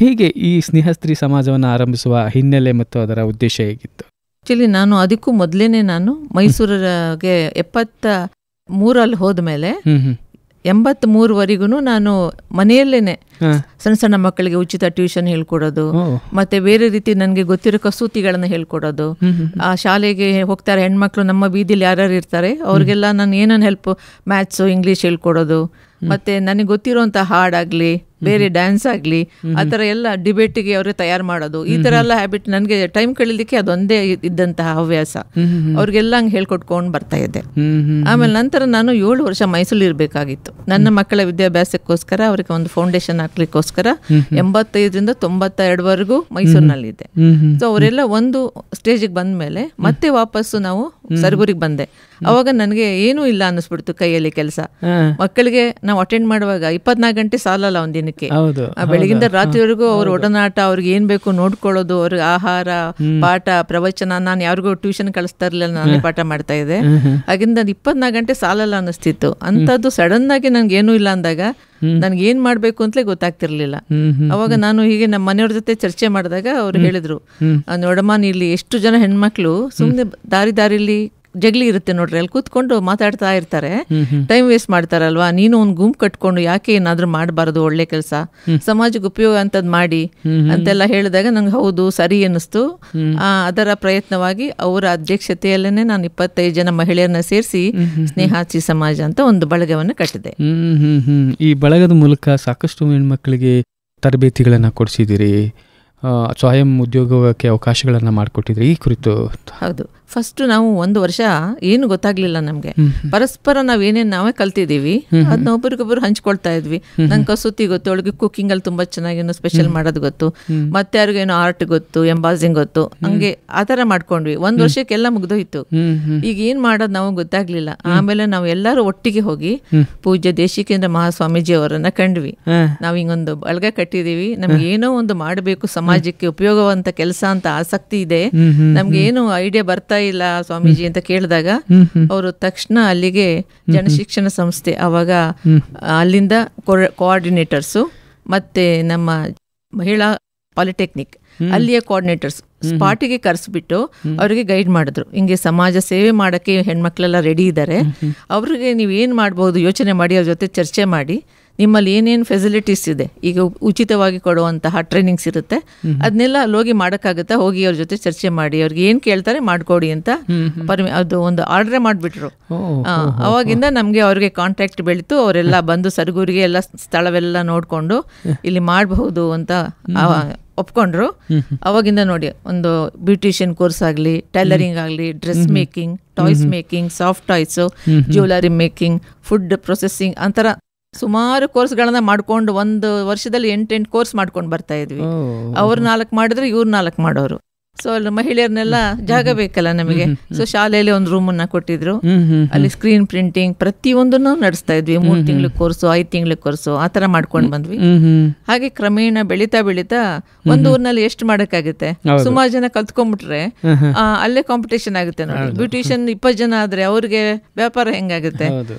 ಹೀಗೆ ಈ ಸ್ನೇಹ ಸ್ತ್ರೀ ಸಮಾಜವನ್ನು ಆರಂಭಿಸುವ ಹಿನ್ನೆಲೆ ಮತ್ತು ಅದರ ಉದ್ದೇಶ ಹೇಗಿತ್ತು? ಆ್ಯಕ್ಚುಲಿ ನಾನು ಅದಕ್ಕೂ ಮೊದಲೇನೆ ನಾನು ಮೈಸೂರಿಗೆ 73 ಹೋದ ಮೇಲೆ 83ವರೆಗೂ ನಾನು ಮನೆಯಲ್ಲೇನೆ ಸಣ್ಣ ಸಣ್ಣ ಮಕ್ಕಳಿಗೆ ಉಚಿತ ಟ್ಯೂಷನ್ ಹೇಳ್ಕೊಡೋದು, ಮತ್ತೆ ಬೇರೆ ರೀತಿ ನನಗೆ ಗೊತ್ತಿರೋ ಕಸೂತಿಗಳನ್ನ ಹೇಳ್ಕೊಡೋದು. ಆ ಶಾಲೆಗೆ ಹೋಗ್ತಾರೆ ಹೆಣ್ಮಕ್ಳು, ನಮ್ಮ ಬೀದಿಲಿ ಯಾರ್ಯಾರು ಇರ್ತಾರೆ ಅವ್ರಿಗೆಲ್ಲ ನಾನು ಏನೇನು ಹೆಲ್ಪ್, ಮ್ಯಾಥ್ಸು ಇಂಗ್ಲೀಷ್ ಹೇಳ್ಕೊಡೋದು, ಮತ್ತೆ ನನಗೆ ಗೊತ್ತಿರೋಂಥ ಹಾಡಾಗ್ಲಿ ಬೇರೆ ಡ್ಯಾನ್ಸ್ ಆಗಲಿ ಆ ಥರ ಎಲ್ಲ ಡಿಬೇಟಿಗೆ ಅವರೇ ತಯಾರು ಮಾಡೋದು. ಈ ಥರ ಎಲ್ಲ ಹ್ಯಾಬಿಟ್ ನನಗೆ ಟೈಮ್ ಕಳೀಲಿಕ್ಕೆ ಅದೊಂದೇ ಇದ್ದಂತಹ ಹವ್ಯಾಸ. ಅವ್ರಿಗೆಲ್ಲ ಹಂಗೆ ಹೇಳ್ಕೊಟ್ಕೊಂಡು ಬರ್ತಾ ಇದ್ದೆ. ಆಮೇಲೆ ನಂತರ ನಾನು 7 ವರ್ಷ ಮೈಸೂರಲ್ಲಿ ಇರಬೇಕಾಗಿತ್ತು. ನನ್ನ ಮಕ್ಕಳ ವಿದ್ಯಾಭ್ಯಾಸಕ್ಕೋಸ್ಕರ ಅವ್ರಿಗೆ ಒಂದು ಫೌಂಡೇಶನ್ ಹಾಕ್ಲಿಕ್ಕೋಸ್ಕರ 85ರಿಂದ 92ವರೆಗೂ ಮೈಸೂರಿನಲ್ಲಿದ್ದೆ. ಸೊ ಅವರೆಲ್ಲ ಒಂದು ಸ್ಟೇಜಿಗೆ ಬಂದ ಮೇಲೆ ಮತ್ತೆ ವಾಪಸ್ಸು ನಾವು ಸರಗೂರಿಗೆ ಬಂದೆ. ಅವಾಗ ನನಗೆ ಏನೂ ಇಲ್ಲ ಅನ್ನಿಸ್ಬಿಡ್ತು ಕೈಯಲ್ಲಿ ಕೆಲಸ. ಮಕ್ಕಳಿಗೆ ನಾವು ಅಟೆಂಡ್ ಮಾಡುವಾಗ 24 ಗಂಟೆ ಸಾಲಲ್ಲ ಒಂದಿನಕ್ಕೆ. ಬೆಳಗಿಂದ ರಾತ್ರಿವರೆಗೂ ಅವ್ರ ಒಡನಾಟ, ಅವ್ರಿಗೆ ಏನ್ ಬೇಕು ನೋಡ್ಕೊಳ್ಳೋದು, ಅವ್ರಿಗೆ ಆಹಾರ, ಪಾಠ, ಪ್ರವಚನ. ನಾನು ಯಾರಿಗೂ ಟ್ಯೂಷನ್ ಕಳಿಸ್ತಾ ಇರ್ಲಿಲ್ಲ, ನಾನೇ ಪಾಠ ಮಾಡ್ತಾ ಇದ್ದೆ. ಹಾಗಿಂದ 24 ಗಂಟೆ ಸಾಲಲ್ಲ ಅನ್ನಿಸ್ತಿತ್ತು. ಅಂಥದ್ದು ಸಡನ್ ಆಗಿ ನನ್ಗೆ ಏನೂ ಇಲ್ಲ ಅಂದಾಗ ನನ್ಗೆ ಏನ್ ಮಾಡ್ಬೇಕು ಅಂತಲೇ ಗೊತ್ತಾಗ್ತಿರ್ಲಿಲ್ಲ. ಅವಾಗ ನಾನು ಹೀಗೆ ನಮ್ಮ ಮನೆಯವ್ರ ಜೊತೆ ಚರ್ಚೆ ಮಾಡಿದಾಗ ಅವ್ರು ಹೇಳಿದ್ರು, ನೋಡಮ್ಮ ಇಲ್ಲಿ ಎಷ್ಟು ಜನ ಹೆಣ್ಮಕ್ಳು ಸುಮ್ಮನೆ ದಾರಿಲಿ ಜಗ್ಲಿ ಇರುತ್ತೆ ನೋಡ್ರಿ, ಅಲ್ಲಿ ಕೂತ್ಕೊಂಡು ಮಾತಾಡ್ತಾ ಇರ್ತಾರೆ, ಟೈಮ್ ವೇಸ್ಟ್ ಮಾಡ್ತಾರಲ್ವಾ, ನೀನು ಒಂದು ಗುಂಪು ಕಟ್ಕೊಂಡು ಯಾಕೆ ಏನಾದ್ರೂ ಮಾಡಬಾರದು, ಒಳ್ಳೆ ಕೆಲಸ ಸಮಾಜಕ್ಕೆ ಉಪಯೋಗ ಅಂತದ್ ಮಾಡಿ ಅಂತೆಲ್ಲ ಹೇಳಿದಾಗ ನಂಗೆ ಹೌದು ಸರಿ ಅನ್ನಿಸ್ತು. ಅದರ ಪ್ರಯತ್ನವಾಗಿ ಅವರ ಅಧ್ಯಕ್ಷತೆಯಲ್ಲೇನೆ ನಾನು 25 ಜನ ಮಹಿಳೆಯರನ್ನ ಸೇರಿಸಿ ಸ್ನೇಹಾಚಿ ಸಮಾಜ ಅಂತ ಒಂದು ಬಳಗವನ್ನು ಕಟ್ಟಿದೆ. ಈ ಬಳಗದ ಮೂಲಕ ಸಾಕಷ್ಟು ಹೆಣ್ಮಕ್ಳಿಗೆ ತರಬೇತಿಗಳನ್ನ ಕೊಡಿಸಿದಿರಿ, ಸ್ವಯಂ ಉದ್ಯೋಗಕ್ಕೆ ಅವಕಾಶಗಳನ್ನು ಮಾಡಿಕೊಟ್ಟಿದ್ರಿ. ಈ ಕುರಿತು ಹೌದು, ಫಸ್ಟ್ ನಾವು 1 ವರ್ಷ ಏನು ಗೊತ್ತಾಗ್ಲಿಲ್ಲ ನಮ್ಗೆ. ಪರಸ್ಪರ ನಾವೇನೇನು ನಾವೇ ಕಲ್ತಿದ್ದೀವಿ ಅದನ್ನ ಒಬ್ರಿಗೊಬ್ರು ಹಂಚ್ಕೊಳ್ತಾ ಇದ್ವಿ. ನಂಗೆ ಕಸೂತಿ ಗೊತ್ತು, ಅವಳಿಗೆ ಕುಕ್ಕಿಂಗ್ ಅಲ್ಲಿ ತುಂಬಾ ಚೆನ್ನಾಗೇನೋ ಸ್ಪೆಷಲ್ ಮಾಡೋದು ಗೊತ್ತು, ಮತ್ತೆ ಯಾರಿಗೇನೋ ಆರ್ಟ್ ಗೊತ್ತು, ಎಂಬಾಸಿಂಗ್ ಗೊತ್ತು, ಹಂಗೆ ಆ ಥರ ಮಾಡ್ಕೊಂಡ್ವಿ. 1 ವರ್ಷಕ್ಕೆಲ್ಲ ಮುಗ್ದೋಯ್ತು. ಈಗ ಏನ್ ಮಾಡೋದು ನಾವು ಗೊತ್ತಾಗ್ಲಿಲ್ಲ. ಆಮೇಲೆ ನಾವು ಎಲ್ಲರೂ ಒಟ್ಟಿಗೆ ಹೋಗಿ ಪೂಜ್ಯ ದೇಶಿಕೇಂದ್ರ ಮಹಾಸ್ವಾಮೀಜಿ ಅವರನ್ನ ಕಂಡ್ವಿ. ನಾವ್ ಹಿಂಗೊಂದು ಬಳಗ ಕಟ್ಟಿದೀವಿ, ನಮ್ಗೆ ಏನೋ ಒಂದು ಮಾಡಬೇಕು, ಸಮಾಜಕ್ಕೆ ಉಪಯೋಗವಂತ ಕೆಲಸ ಅಂತ ಆಸಕ್ತಿ ಇದೆ, ನಮ್ಗೆ ಏನು ಐಡಿಯಾ ಬರ್ತಾ ಇಲ್ಲ ಸ್ವಾಮೀಜಿ ಅಂತ ಕೇಳಿದಾಗ ಅವರು ತಕ್ಷಣ ಅಲ್ಲಿಗೆ ಜನಶಿಕ್ಷಣ ಸಂಸ್ಥೆ, ಅವಾಗ ಅಲ್ಲಿಂದ ಕೋಆರ್ಡಿನೇಟರ್ಸು ಮತ್ತೆ ನಮ್ಮ ಮಹಿಳಾ ಪಾಲಿಟೆಕ್ನಿಕ್ ಅಲ್ಲಿಯ ಕೋಆರ್ಡಿನೇಟರ್ಸ್ ಸ್ಪಾಟಿಗೆ ಕರೆಸ್ಬಿಟ್ಟು ಅವರಿಗೆ ಗೈಡ್ ಮಾಡಿದ್ರು. ಹಿಂಗೆ ಸಮಾಜ ಸೇವೆ ಮಾಡೋಕ್ಕೆ ಹೆಣ್ಮಕ್ಳೆಲ್ಲ ರೆಡಿ ಇದ್ದಾರೆ, ಅವ್ರಿಗೆ ನೀವು ಏನು ಮಾಡ್ಬೋದು ಯೋಚನೆ ಮಾಡಿ, ಅವ್ರ ಜೊತೆ ಚರ್ಚೆ ಮಾಡಿ ನಿಮ್ಮಲ್ಲಿ ಏನೇನು ಫೆಸಿಲಿಟೀಸ್ ಇದೆ, ಈಗ ಉಚಿತವಾಗಿ ಕೊಡುವಂತಹ ಟ್ರೈನಿಂಗ್ಸ್ ಇರುತ್ತೆ, ಅದನ್ನೆಲ್ಲ ಅಲ್ಲಿ ಹೋಗಿ ಮಾಡೋಕ್ಕಾಗುತ್ತಾ, ಹೋಗಿ ಅವ್ರ ಜೊತೆ ಚರ್ಚೆ ಮಾಡಿ ಅವ್ರಿಗೆ ಏನು ಕೇಳ್ತಾರೆ ಮಾಡಿಕೊಡಿ ಅಂತ ಅದು ಒಂದು ಆರ್ಡ್ರೇ ಮಾಡಿಬಿಟ್ರು. ಅವಾಗಿಂದ ನಮಗೆ ಅವ್ರಿಗೆ ಕಾಂಟ್ಯಾಕ್ಟ್ ಬೆಳೀತು. ಅವರೆಲ್ಲ ಬಂದು ಸರಗೂರಿಗೆ ಎಲ್ಲ ಸ್ಥಳವೆಲ್ಲ ನೋಡಿಕೊಂಡು ಇಲ್ಲಿ ಮಾಡಬಹುದು ಅಂತ ಒಪ್ಕೊಂಡ್ರು. ಅವಾಗಿಂದ ನೋಡಿ, ಒಂದು ಬ್ಯೂಟಿಷಿಯನ್ ಕೋರ್ಸ್ ಆಗಲಿ, ಟೈಲರಿಂಗ್ ಆಗಲಿ, dress making, toys making, soft toys, jewellery making, food processing ಅಂತರ ಸುಮಾರು ಕೋರ್ಸ್ಗಳನ್ನ ಮಾಡ್ಕೊಂಡು ಒಂದು ವರ್ಷದಲ್ಲಿ 8 ಕೋರ್ಸ್ ಮಾಡ್ಕೊಂಡು ಬರ್ತಾ ಇದ್ವಿ. ಅವ್ರು 4 ಮಾಡಿದ್ರೆ ಇವ್ರು 4 ಮಾಡೋರು. ಸೊ ಅಲ್ಲಿ ಮಹಿಳೆಯರನ್ನೆಲ್ಲ ಜಾಗ ಬೇಕಲ್ಲ ನಮಗೆ. ಸೊ ಶಾಲೆಯಲ್ಲಿ ಒಂದು ರೂಮನ್ನ ಕೊಟ್ಟಿದ್ರು, ಅಲ್ಲಿ ಸ್ಕ್ರೀನ್ ಪ್ರಿಂಟಿಂಗ್ ಪ್ರತಿಯೊಂದನ್ನು ನಡೆಸ್ತಾ ಇದ್ವಿ. 3 ತಿಂಗಳ ಕೋರ್ಸು, 5 ತಿಂಗಳ ಕೋರ್ಸು ಆ ಥರ ಮಾಡ್ಕೊಂಡು ಬಂದ್ವಿ. ಹಾಗೆ ಕ್ರಮೇಣ ಬೆಳೀತಾ ಒಂದು ಊರಿನಲ್ಲಿ ಎಷ್ಟು ಮಾಡೋಕ್ಕಾಗುತ್ತೆ, ಸುಮಾರು ಜನ ಕಲ್ತ್ಕೊಂಡ್ಬಿಟ್ರೆ ಅಲ್ಲೇ ಕಾಂಪಿಟೇಷನ್ ಆಗುತ್ತೆ ನೋಡಿ. ಬ್ಯೂಟಿಷಿಯನ್ 20 ಜನ ಆದ್ರೆ ಅವ್ರಿಗೆ ವ್ಯಾಪಾರ ಹೆಂಗಾಗುತ್ತೆ.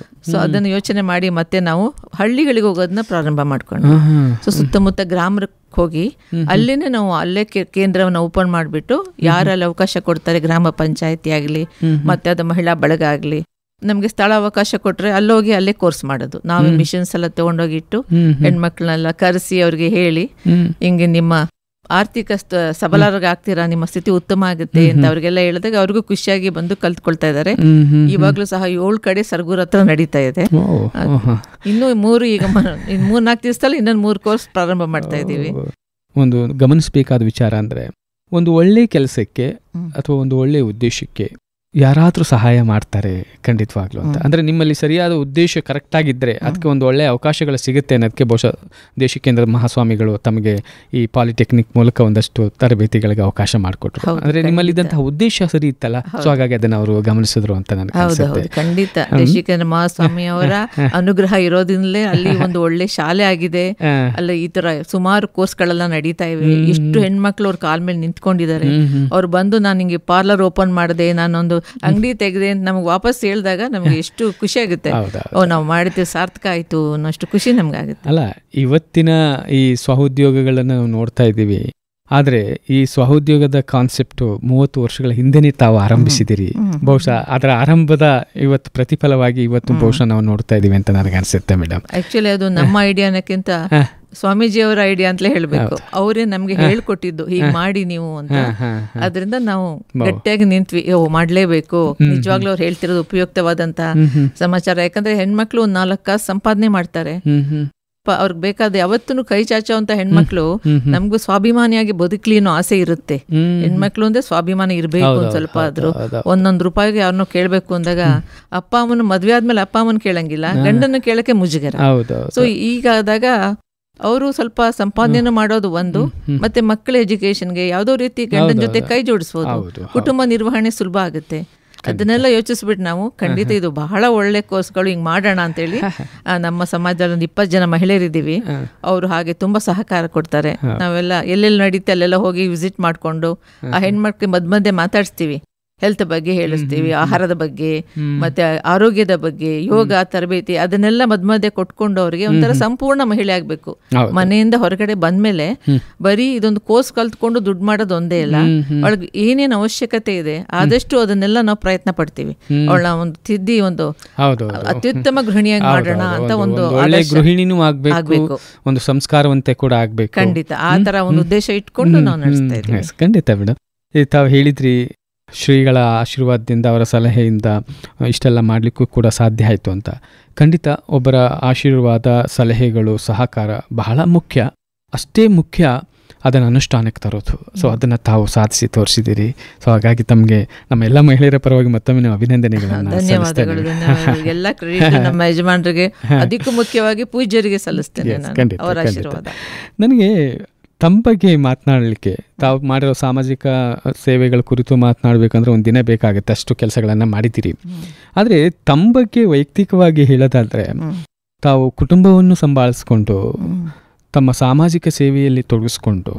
ಸೊ ಅದನ್ನು ಯೋಚನೆ ಮಾಡಿ ಮತ್ತೆ ನಾವು ಹಳ್ಳಿಗಳಿಗೆ ಹೋಗೋದನ್ನ ಪ್ರಾರಂಭ ಮಾಡ್ಕೊಂಡು, ಸೊ ಸುತ್ತಮುತ್ತ ಗ್ರಾಮಕ್ಕೆ ಹೋಗಿ ಅಲ್ಲೇನೆ ನಾವು ಅಲ್ಲೇ ಕೇಂದ್ರವನ್ನು ಓಪನ್ ಮಾಡಿಬಿಟ್ಟು ಯಾರಲ್ಲಿ ಅವಕಾಶ ಕೊಡ್ತಾರೆ, ಗ್ರಾಮ ಪಂಚಾಯತಿ ಆಗಲಿ ಮತ್ತೆ ಅದು ಮಹಿಳಾ ಬಳಗ ಆಗಲಿ, ನಮಗೆ ಸ್ಥಳ ಅವಕಾಶ ಕೊಟ್ರೆ ಅಲ್ಲೋಗಿ ಅಲ್ಲೇ ಕೋರ್ಸ್ ಮಾಡೋದು. ನಾವೇ ಮಿಷನ್ಸ್ ಎಲ್ಲ ತಗೊಂಡೋಗಿಟ್ಟು ಹೆಣ್ಮಕ್ಳನ್ನೆಲ್ಲ ಕರೆಸಿ ಅವ್ರಿಗೆ ಹೇಳಿ, ಹಿಂಗೆ ನಿಮ್ಮ ಆರ್ಥಿಕ ಸಬಲರಾಗ್ತೀರಾ, ನಿಮ್ಮ ಸ್ಥಿತಿ ಉತ್ತಮ ಆಗುತ್ತೆ ಅಂತ ಅವ್ರಿಗೆಲ್ಲ ಹೇಳಿದಾಗ ಅವ್ರಿಗೂ ಖುಷಿಯಾಗಿ ಬಂದು ಕಲ್ತ್ಕೊಳ್ತಾ ಇದ್ದಾರೆ. ಇವಾಗ್ಲೂ ಸಹ 7 ಕಡೆ ಸರಗೂರ್ ಹತ್ರ ನಡೀತಾ ಇದೆ. ಇನ್ನೂ 3 ಈಗ 3-4 ದಿವಸದಲ್ಲಿ ಇನ್ನೊಂದು 3 ಕೋರ್ಸ್ ಪ್ರಾರಂಭ ಮಾಡ್ತಾ ಇದ್ದೀವಿ. ಒಂದು ಗಮನಿಸಬೇಕಾದ ವಿಚಾರ ಅಂದರೆ, ಒಂದು ಒಳ್ಳೆ ಕೆಲಸಕ್ಕೆ ಅಥವಾ ಒಂದು ಒಳ್ಳೆ ಉದ್ದೇಶಕ್ಕೆ ಯಾರಾದರೂ ಸಹಾಯ ಮಾಡ್ತಾರೆ ಖಂಡಿತವಾಗ್ಲೂ ಅಂತ. ಅಂದರೆ ನಿಮ್ಮಲ್ಲಿ ಸರಿಯಾದ ಉದ್ದೇಶ ಕರೆಕ್ಟಾಗಿದ್ದರೆ ಅದಕ್ಕೆ ಒಂದು ಒಳ್ಳೆಯ ಅವಕಾಶಗಳು ಸಿಗುತ್ತೆ ಅನ್ನೋದಕ್ಕೆ ಬಹುಶಃ ದೇಶಿಕೇಂದ್ರ ಮಹಾಸ್ವಾಮಿಗಳು ತಮಗೆ ಈ ಪಾಲಿಟೆಕ್ನಿಕ್ ಮೂಲಕ ಒಂದಷ್ಟು ತರಬೇತಿಗಳಿಗೆ ಅವಕಾಶ ಮಾಡಿಕೊಟ್ರು. ಅಂದರೆ ನಿಮ್ಮಲ್ಲಿದ್ದಂತಹ ಉದ್ದೇಶ ಸರಿ ಇತ್ತಲ್ಲ, ಸೊ ಹಾಗಾಗಿ ಅದನ್ನು ಅವರು ಗಮನಿಸಿದ್ರು ಅಂತ ನನಗೆ ಅನಿಸುತ್ತೆ. ಖಂಡಿತ ದೇಶಿಕೇಂದ್ರ ಮಹಾಸ್ವಾಮಿ ಅವರ ಅನುಗ್ರಹ ಇರೋದ್ರಿಂದಲೇ ಅಲ್ಲಿ ಒಂದು ಒಳ್ಳೆ ಶಾಲೆ ಆಗಿದೆ. ಅಲ್ಲಿ ಈ ತರ ಸುಮಾರು ಕೋರ್ಸ್ಗಳೆಲ್ಲ ನಡೀತಾ ಇವೆ. ಎಷ್ಟು ಹೆಣ್ಮಕ್ಳು ಅವ್ರ ಕಾಲ್ ಮೇಲೆ ನಿಂತ್ಕೊಂಡಿದ್ದಾರೆ. ಅವ್ರು ಬಂದು ನಾನು ಹಿಂಗೆ ಪಾರ್ಲರ್ ಓಪನ್ ಮಾಡಿದೆ, ನಾನೊಂದು ಅಂಗಡಿ ತೆಗೆದೆ ಅಂತ ನಮ್ಗೆ ವಾಪಸ್ ಹೇಳಿದಾಗ ನಮ್ಗೆ ಎಷ್ಟು ಖುಷಿ ಆಗುತ್ತೆ. ನಾವು ಮಾಡಿದ್ವಿ ಸಾರ್ಥಕ ಆಯ್ತು ಅನ್ನೋಷ್ಟು ಖುಷಿ ನಮ್ಗೆ ಆಗುತ್ತೆ ಅಲ್ಲ. ಇವತ್ತಿನ ಈ ಸ್ವಉದ್ಯೋಗಗಳನ್ನು ನಾವು ನೋಡ್ತಾ ಇದ್ದೀವಿ. ಆದರೆ ಈ ಸ್ವಉದ್ಯೋಗದ ಕಾನ್ಸೆಪ್ಟು 30 ವರ್ಷಗಳ ಹಿಂದೆನೇ ತಾವು ಆರಂಭಿಸಿದಿರಿ. ಬಹುಶಃ ಅದರ ಆರಂಭದ ಇವತ್ತು ಪ್ರತಿಫಲವಾಗಿ ಇವತ್ತು ಬಹುಶಃ ನಾವು ನೋಡ್ತಾ ಇದೀವಿ ಅಂತ ನನಗೆ ಅನಿಸುತ್ತೆ ಮೇಡಮ್. ಆಕ್ಚುಲಿ ಅದು ನಮ್ಮ ಐಡಿಯಾ ಅನ್ನಕ್ಕಿಂತ ಸ್ವಾಮೀಜಿಯವರ ಐಡಿಯಾ ಅಂತಲೇ ಹೇಳಬೇಕು. ಅವರೇ ನಮ್ಗೆ ಹೇಳ್ಕೊಟ್ಟಿದ್ದು ಹೀಗೆ ಮಾಡಿ ನೀವು ಅಂತ. ಅದರಿಂದ ನಾವು ಗಟ್ಟಿಯಾಗಿ ನಿಂತ್ವಿ, ಮಾಡ್ಲೇಬೇಕು. ನಿಜವಾಗ್ಲೂ ಅವ್ರು ಹೇಳ್ತಿರೋದು ಉಪಯುಕ್ತವಾದಂತ ಸಮಾಚಾರ. ಯಾಕಂದ್ರೆ ಹೆಣ್ಮಕ್ಳು 4 ಕಾಸು ಸಂಪಾದನೆ ಮಾಡ್ತಾರೆ. ಅವ್ರಿಗೆ ಬೇಕಾದ ಯಾವತ್ತೂ ಕೈ ಚಾಚುವಂತ ಹೆಣ್ಮಕ್ಳು ನಮ್ಗೂ ಸ್ವಾಭಿಮಾನಿಯಾಗಿ ಬದುಕಲಿ ಅನ್ನೋ ಆಸೆ ಇರುತ್ತೆ. ಹೆಣ್ಮಕ್ಳು ಅಂದ್ರೆ ಸ್ವಾಭಿಮಾನ ಇರ್ಬೇಕು ಸ್ವಲ್ಪ ಆದ್ರೂ. 1 ರೂಪಾಯಿಗೆ ಅವ್ರನ್ನ ಕೇಳ್ಬೇಕು ಅಂದಾಗ ಅಪ್ಪ ಅಮ್ಮನ ಮದ್ವೆ ಆದ್ಮೇಲೆ ಅಪ್ಪ ಅಮ್ಮನ ಕೇಳಂಗಿಲ್ಲ, ಗಂಡನ್ನು ಕೇಳಕ್ಕೆ ಮುಜುಗರ. ಸೊ ಈಗಾದಾಗ ಅವರು ಸ್ವಲ್ಪ ಸಂಪಾದನೆ ಮಾಡೋದು ಒಂದು, ಮತ್ತೆ ಮಕ್ಕಳ ಎಜುಕೇಶನ್ಗೆ ಯಾವ್ದೋ ರೀತಿ ಗಂಡನ ಜೊತೆ ಕೈ ಜೋಡಿಸ್ಬೋದು, ಕುಟುಂಬ ನಿರ್ವಹಣೆ ಸುಲಭ ಆಗುತ್ತೆ. ಅದನ್ನೆಲ್ಲ ಯೋಚಿಸ್ಬಿಟ್ಟು ನಾವು ಖಂಡಿತ ಇದು ಬಹಳ ಒಳ್ಳೆ ಕೋರ್ಸ್ಗಳು ಹಿಂಗೆ ಮಾಡೋಣ ಅಂತೇಳಿ ನಮ್ಮ ಸಮಾಜದಲ್ಲಿ ಒಂದು 20 ಜನ ಮಹಿಳೆಯರಿದ್ದೀವಿ. ಅವರು ಹಾಗೆ ತುಂಬ ಸಹಕಾರ ಕೊಡ್ತಾರೆ. ನಾವೆಲ್ಲ ಎಲ್ಲೆಲ್ಲಿ ನಡೀತೆ ಅಲ್ಲೆಲ್ಲ ಹೋಗಿ ವಿಸಿಟ್ ಮಾಡಿಕೊಂಡು ಆ ಹೆಣ್ಮಕ್ಳಿಗೆ ಮಧ್ಯೆ ಮಾತಾಡಿಸ್ತೀವಿ. ಹೆಲ್ತ್ ಬಗ್ಗೆ ಹೇಳಿಸ್ತೀವಿ, ಆಹಾರದ ಬಗ್ಗೆ ಮತ್ತೆ ಆರೋಗ್ಯದ ಬಗ್ಗೆ, ಯೋಗ ತರಬೇತಿ ಅದನ್ನೆಲ್ಲ ಮಧ್ಯೆ ಕೊಟ್ಕೊಂಡು ಅವ್ರಿಗೆ ಒಂಥರ ಸಂಪೂರ್ಣ ಮಹಿಳೆ ಆಗ್ಬೇಕು. ಮನೆಯಿಂದ ಹೊರಗಡೆ ಬಂದ್ಮೇಲೆ ಬರೀ ಇದೊಂದು ಕೋರ್ಸ್ ಕಲ್ತ್ಕೊಂಡು ದುಡ್ಡು ಮಾಡೋದು ಒಂದೇ ಇಲ್ಲ, ಅವಳಿಗೆ ಏನೇನು ಅವಶ್ಯಕತೆ ಇದೆ ಆದಷ್ಟು ಅದನ್ನೆಲ್ಲ ನಾವು ಪ್ರಯತ್ನ ಪಡ್ತೀವಿ. ಅವಳ ಒಂದು ತಿದ್ದಿ ಒಂದು ಅತ್ಯುತ್ತಮ ಗೃಹಿಣಿಯಾಗಿ ಮಾಡೋಣ ಅಂತ ಒಂದು ಗೃಹಿಣಿನೂ ಆಗ್ಬೇಕು, ಒಂದು ಸಂಸ್ಕಾರವಂತೆ ಕೂಡ ಆಗ್ಬೇಕು. ಖಂಡಿತ ಆ ತರ ಒಂದು ಉದ್ದೇಶ ಇಟ್ಕೊಂಡು ನಾವು ನಡೆಸ್ತಾ ಇದ್ದೀವಿ. ಖಂಡಿತ ಮೇಡಮ್. ತಾವು ಹೇಳಿದ್ರಿ ಶ್ರೀಗಳ ಆಶೀರ್ವಾದದಿಂದ, ಅವರ ಸಲಹೆಯಿಂದ ಇಷ್ಟೆಲ್ಲ ಮಾಡಲಿಕ್ಕೂ ಕೂಡ ಸಾಧ್ಯ ಆಯಿತು ಅಂತ. ಖಂಡಿತ ಒಬ್ಬರ ಆಶೀರ್ವಾದ, ಸಲಹೆಗಳು, ಸಹಕಾರ ಬಹಳ ಮುಖ್ಯ. ಅಷ್ಟೇ ಮುಖ್ಯ ಅದನ್ನು ಅನುಷ್ಠಾನಕ್ಕೆ ತರೋದು. ಸೊ ಅದನ್ನು ತಾವು ಸಾಧಿಸಿ ತೋರಿಸಿದ್ದೀರಿ. ಸೊ ಹಾಗಾಗಿ ತಮಗೆ ನಮ್ಮ ಎಲ್ಲ ಮಹಿಳೆಯರ ಪರವಾಗಿ ಮತ್ತೊಮ್ಮೆ ಅಭಿನಂದನೆಗಳನ್ನು ಧನ್ಯವಾದಗಳು. ಎಲ್ಲ ಕ್ರೆಡಿಟ್ ನಮ್ಮ ಯಜಮಾನರಿಗೆ, ಅದಕ್ಕೂ ಮುಖ್ಯವಾಗಿ ಪೂಜ್ಯರಿಗೆ ಸಲ್ಲಿಸ್ತೇನೆ ಅವರ ಆಶೀರ್ವಾದ. ನನಗೆ ತಮ್ಮ ಬಗ್ಗೆ ಮಾತನಾಡಲಿಕ್ಕೆ, ತಾವು ಮಾಡಿರೋ ಸಾಮಾಜಿಕ ಸೇವೆಗಳ ಕುರಿತು ಮಾತನಾಡಬೇಕಂದ್ರೆ ಒಂದು ದಿನ ಬೇಕಾಗುತ್ತೆ, ಅಷ್ಟು ಕೆಲಸಗಳನ್ನು ಮಾಡಿದ್ದೀರಿ. ಆದರೆ ತಮ್ಮ ಬಗ್ಗೆ ವೈಯಕ್ತಿಕವಾಗಿ ಹೇಳೋದಾದರೆ, ತಾವು ಕುಟುಂಬವನ್ನು ಸಂಭಾಳಿಸ್ಕೊಂಡು ತಮ್ಮ ಸಾಮಾಜಿಕ ಸೇವೆಯಲ್ಲಿ ತೊಡಗಿಸ್ಕೊಂಡು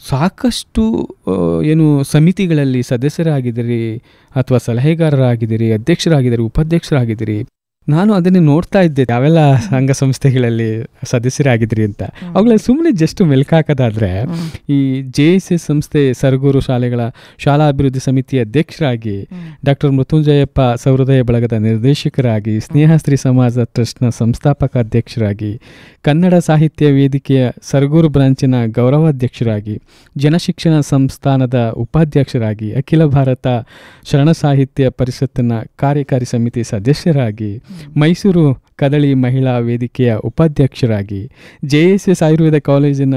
ಸಾಕಷ್ಟು ಏನು ಸಮಿತಿಗಳಲ್ಲಿ ಸದಸ್ಯರಾಗಿದ್ದೀರಿ, ಅಥವಾ ಸಲಹೆಗಾರರಾಗಿದ್ದೀರಿ, ಅಧ್ಯಕ್ಷರಾಗಿದ್ದೀರಿ, ಉಪಾಧ್ಯಕ್ಷರಾಗಿದ್ದೀರಿ. ನಾನು ಅದನ್ನೇ ನೋಡ್ತಾ ಇದ್ದೆ, ಯಾವೆಲ್ಲ ಸಂಘ ಸಂಸ್ಥೆಗಳಲ್ಲಿ ಸದಸ್ಯರಾಗಿದ್ರಿ ಅಂತ. ಅವುಗಳಲ್ಲಿ ಸುಮ್ಮನೆ ಜಸ್ಟ್ ಮೆಲ್ಕಾಕೋದಾದ್ರೆ, ಈ JSS ಸಂಸ್ಥೆ ಸರಗೂರು ಶಾಲೆಗಳ ಶಾಲಾ ಅಭಿವೃದ್ಧಿ ಸಮಿತಿಯ ಅಧ್ಯಕ್ಷರಾಗಿ, ಡಾಕ್ಟರ್ ಮೃತ್ಯುಂಜಯಪ್ಪ ಸಹೃದಯ ಬಳಗದ ನಿರ್ದೇಶಕರಾಗಿ, ಸ್ನೇಹಶ್ರೀ ಸಮಾಜ ಟ್ರಸ್ಟ್ನ ಸಂಸ್ಥಾಪಕ ಅಧ್ಯಕ್ಷರಾಗಿ, ಕನ್ನಡ ಸಾಹಿತ್ಯ ವೇದಿಕೆಯ ಸರಗೂರು ಬ್ರಾಂಚಿನ ಗೌರವಾಧ್ಯಕ್ಷರಾಗಿ, ಜನಶಿಕ್ಷಣ ಸಂಸ್ಥಾನದ ಉಪಾಧ್ಯಕ್ಷರಾಗಿ, ಅಖಿಲ ಭಾರತ ಶರಣ ಸಾಹಿತ್ಯ ಪರಿಷತ್ತಿನ ಕಾರ್ಯಕಾರಿ ಸಮಿತಿ ಸದಸ್ಯರಾಗಿ, ಮೈಸೂರು ಕದಳಿ ಮಹಿಳಾ ವೇದಿಕೆಯ ಉಪಾಧ್ಯಕ್ಷರಾಗಿ, JSS ಆಯುರ್ವೇದ ಕಾಲೇಜಿನ